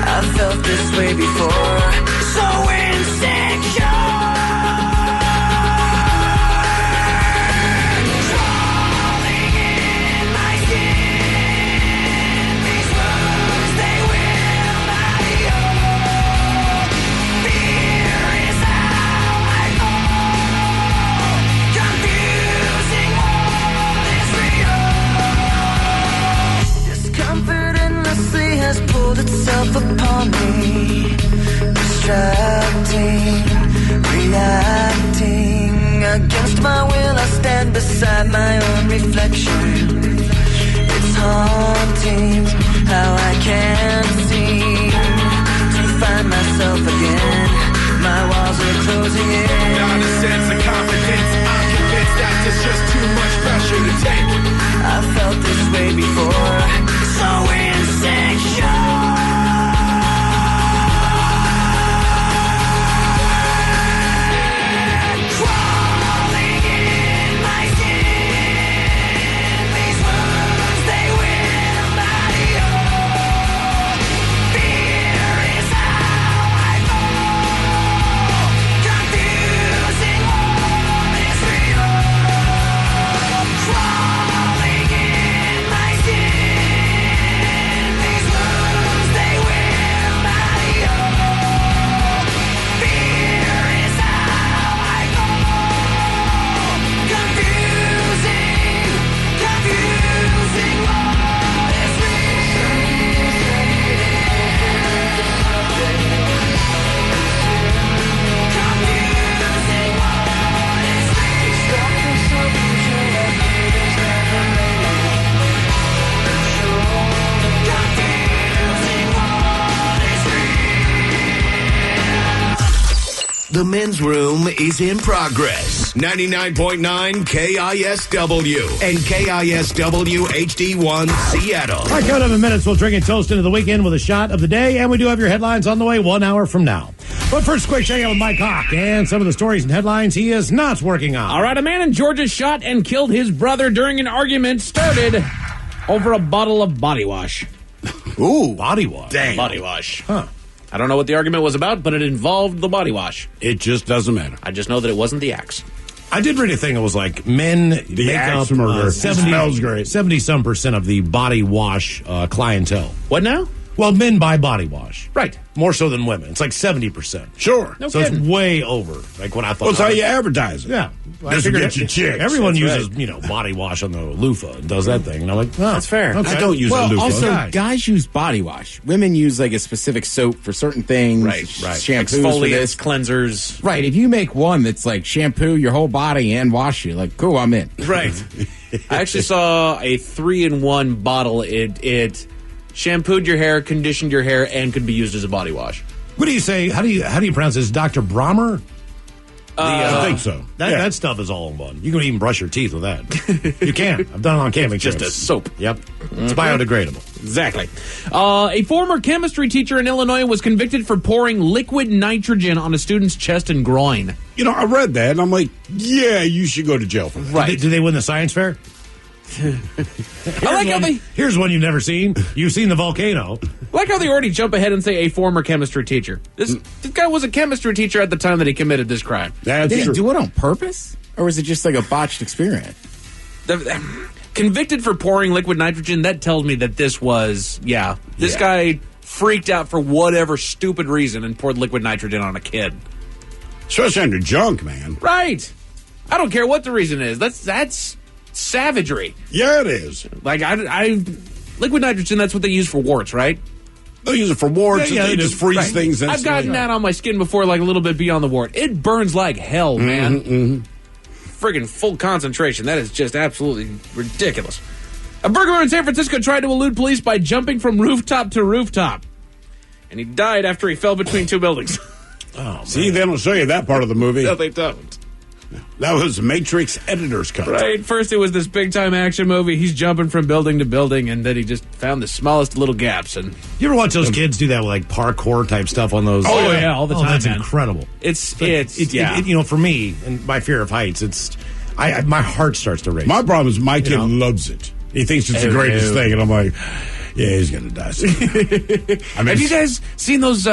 I felt this way before, so insecure. Crawling in my skin. These wounds, they will not heal. Fear is how I fall. Confusing what is real. Discomfort endlessly has pulled itself upon me. Distracting, reacting. Against my will I stand beside my own reflection. It's haunting how I can't seem to find myself again. My walls are closing in. Not a sense of confidence. I'm convinced that it's just too much pressure to take. I felt this way before, so insecure. The men's room is in progress. 99.9 KISW and KISW HD1 Seattle. All right, coming up in minutes, we'll drink and toast into the weekend with a shot of the day, and we do have your headlines on the way 1 hour from now. But first, quick check out with Mike Hawk and some of the stories and headlines he is not working on. All right, a man in Georgia shot and killed his brother during an argument started over a bottle of body wash. Ooh, body wash. Dang. Body wash. Huh. I don't know what the argument was about, but it involved the body wash. It just doesn't matter. I just know that it wasn't the Axe. I did read a thing that was like men make up Axe murder. 70% of the body wash clientele. What now? Well, men buy body wash. Right. More so than women. It's like 70%. Sure. No so kidding. It's way over. Like when I thought. Well, it's how you advertise it. Yeah. This will get you chicks. Everyone That's uses, body wash on the loofah and does that thing. And I'm like, oh, that's fair. Okay. I don't use a loofah. Also, guys use body wash. Women use like a specific soap for certain things. Right. Shampoos for this. Exfoliants, cleansers. Right. If you make one that's like shampoo your whole body and wash you, like, cool, I'm in. Right. I actually saw a 3-in-1 bottle. It shampooed your hair, conditioned your hair, and could be used as a body wash. What do you say? How do you pronounce this? Dr. Brahmer? I think so. That stuff is all in one. You can even brush your teeth with that. You can. I've done it on camping trips. Just a soap. Yep. It's biodegradable. Exactly. A former chemistry teacher in Illinois was convicted for pouring liquid nitrogen on a student's chest and groin. You know, I read that, and I'm like, yeah, you should go to jail for that. Right. Did they win the science fair? Here's one you've never seen. You've seen the volcano. I like how they already jump ahead and say a former chemistry teacher. This guy was a chemistry teacher at the time that he committed this crime. Did he do it on purpose? Or was it just like a botched experiment? Convicted for pouring liquid nitrogen, that tells me that this guy freaked out for whatever stupid reason and poured liquid nitrogen on a kid. Especially under junk, man. Right. I don't care what the reason is. That's savagery. Yeah, it is. Like, liquid nitrogen, that's what they use for warts, right? They'll use it for warts, and they just freeze things. I've gotten that on my skin before, like a little bit beyond the wart. It burns like hell, man. Friggin' full concentration. That is just absolutely ridiculous. A burglar in San Francisco tried to elude police by jumping from rooftop to rooftop. And he died after he fell between two buildings. Oh, see, they don't show you that part of the movie. No, they don't. That was Matrix editor's cut. Right. First, it was this big-time action movie. He's jumping from building to building, and then he just found the smallest little gaps. And you ever watch those kids do that with like parkour type stuff on those? Oh yeah, all the time. That's man. incredible. It's you know, for me and my fear of heights, my heart starts to race. My problem is my kid loves it. He thinks it's the greatest thing, and I'm like, yeah, he's gonna die soon. Have you guys seen those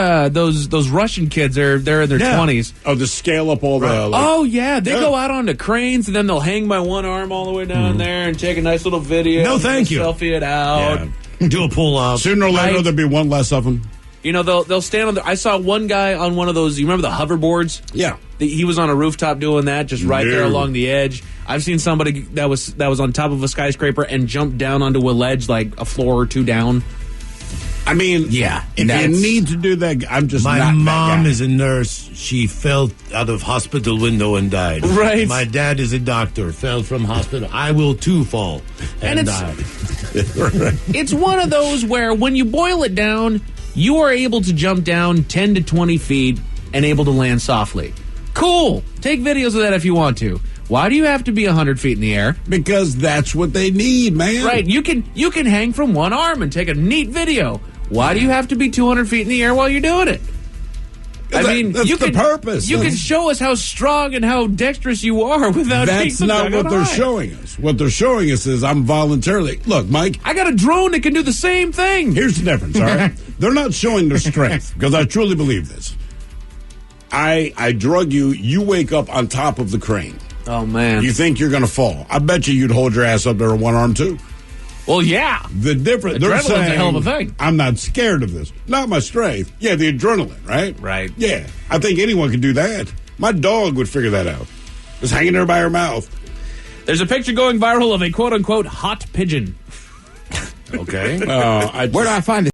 Russian kids? They're in their 20s. Oh, the scale up all the. Oh yeah, they go out onto cranes and then they'll hang by one arm all the way down there and take a nice little video. No, thank you. Selfie it out. Yeah. Do a pull up. Sooner or later, there'll be one less of them. You know, they'll stand on I saw one guy on one of those. You remember the hoverboards? Yeah. He was on a rooftop doing that, just right there along the edge. I've seen somebody that was on top of a skyscraper and jumped down onto a ledge like a floor or two down. I mean, yeah. If you need to do that, I'm just my not mom that guy. is a nurse. She fell out of hospital window and died. Right. My dad is a doctor. Fell from hospital. I will too fall and die. It's one of those where when you boil it down, you are able to jump down 10 to 20 feet and able to land softly. Cool. Take videos of that if you want to. Why do you have to be 100 feet in the air? Because that's what they need, man. Right. You can hang from one arm and take a neat video. Why do you have to be 200 feet in the air while you're doing it? That's the purpose. You can show us how strong and how dexterous you are without. That's not what they're showing us. What they're showing us is I'm voluntarily. Look, Mike. I got a drone that can do the same thing. Here's the difference. All right, they're not showing their strength because I truly believe this. I drug you. You wake up on top of the crane. Oh man! You think you're going to fall? I bet you'd hold your ass up there with one arm too. Well, yeah. The difference. They're saying, a hell of a thing. I'm not scared of this. Not my strength. Yeah, the adrenaline, right? Right. Yeah, I think anyone could do that. My dog would figure that out. Just hanging there by her mouth. There's a picture going viral of a quote-unquote hot pigeon. Okay. Where do I find it?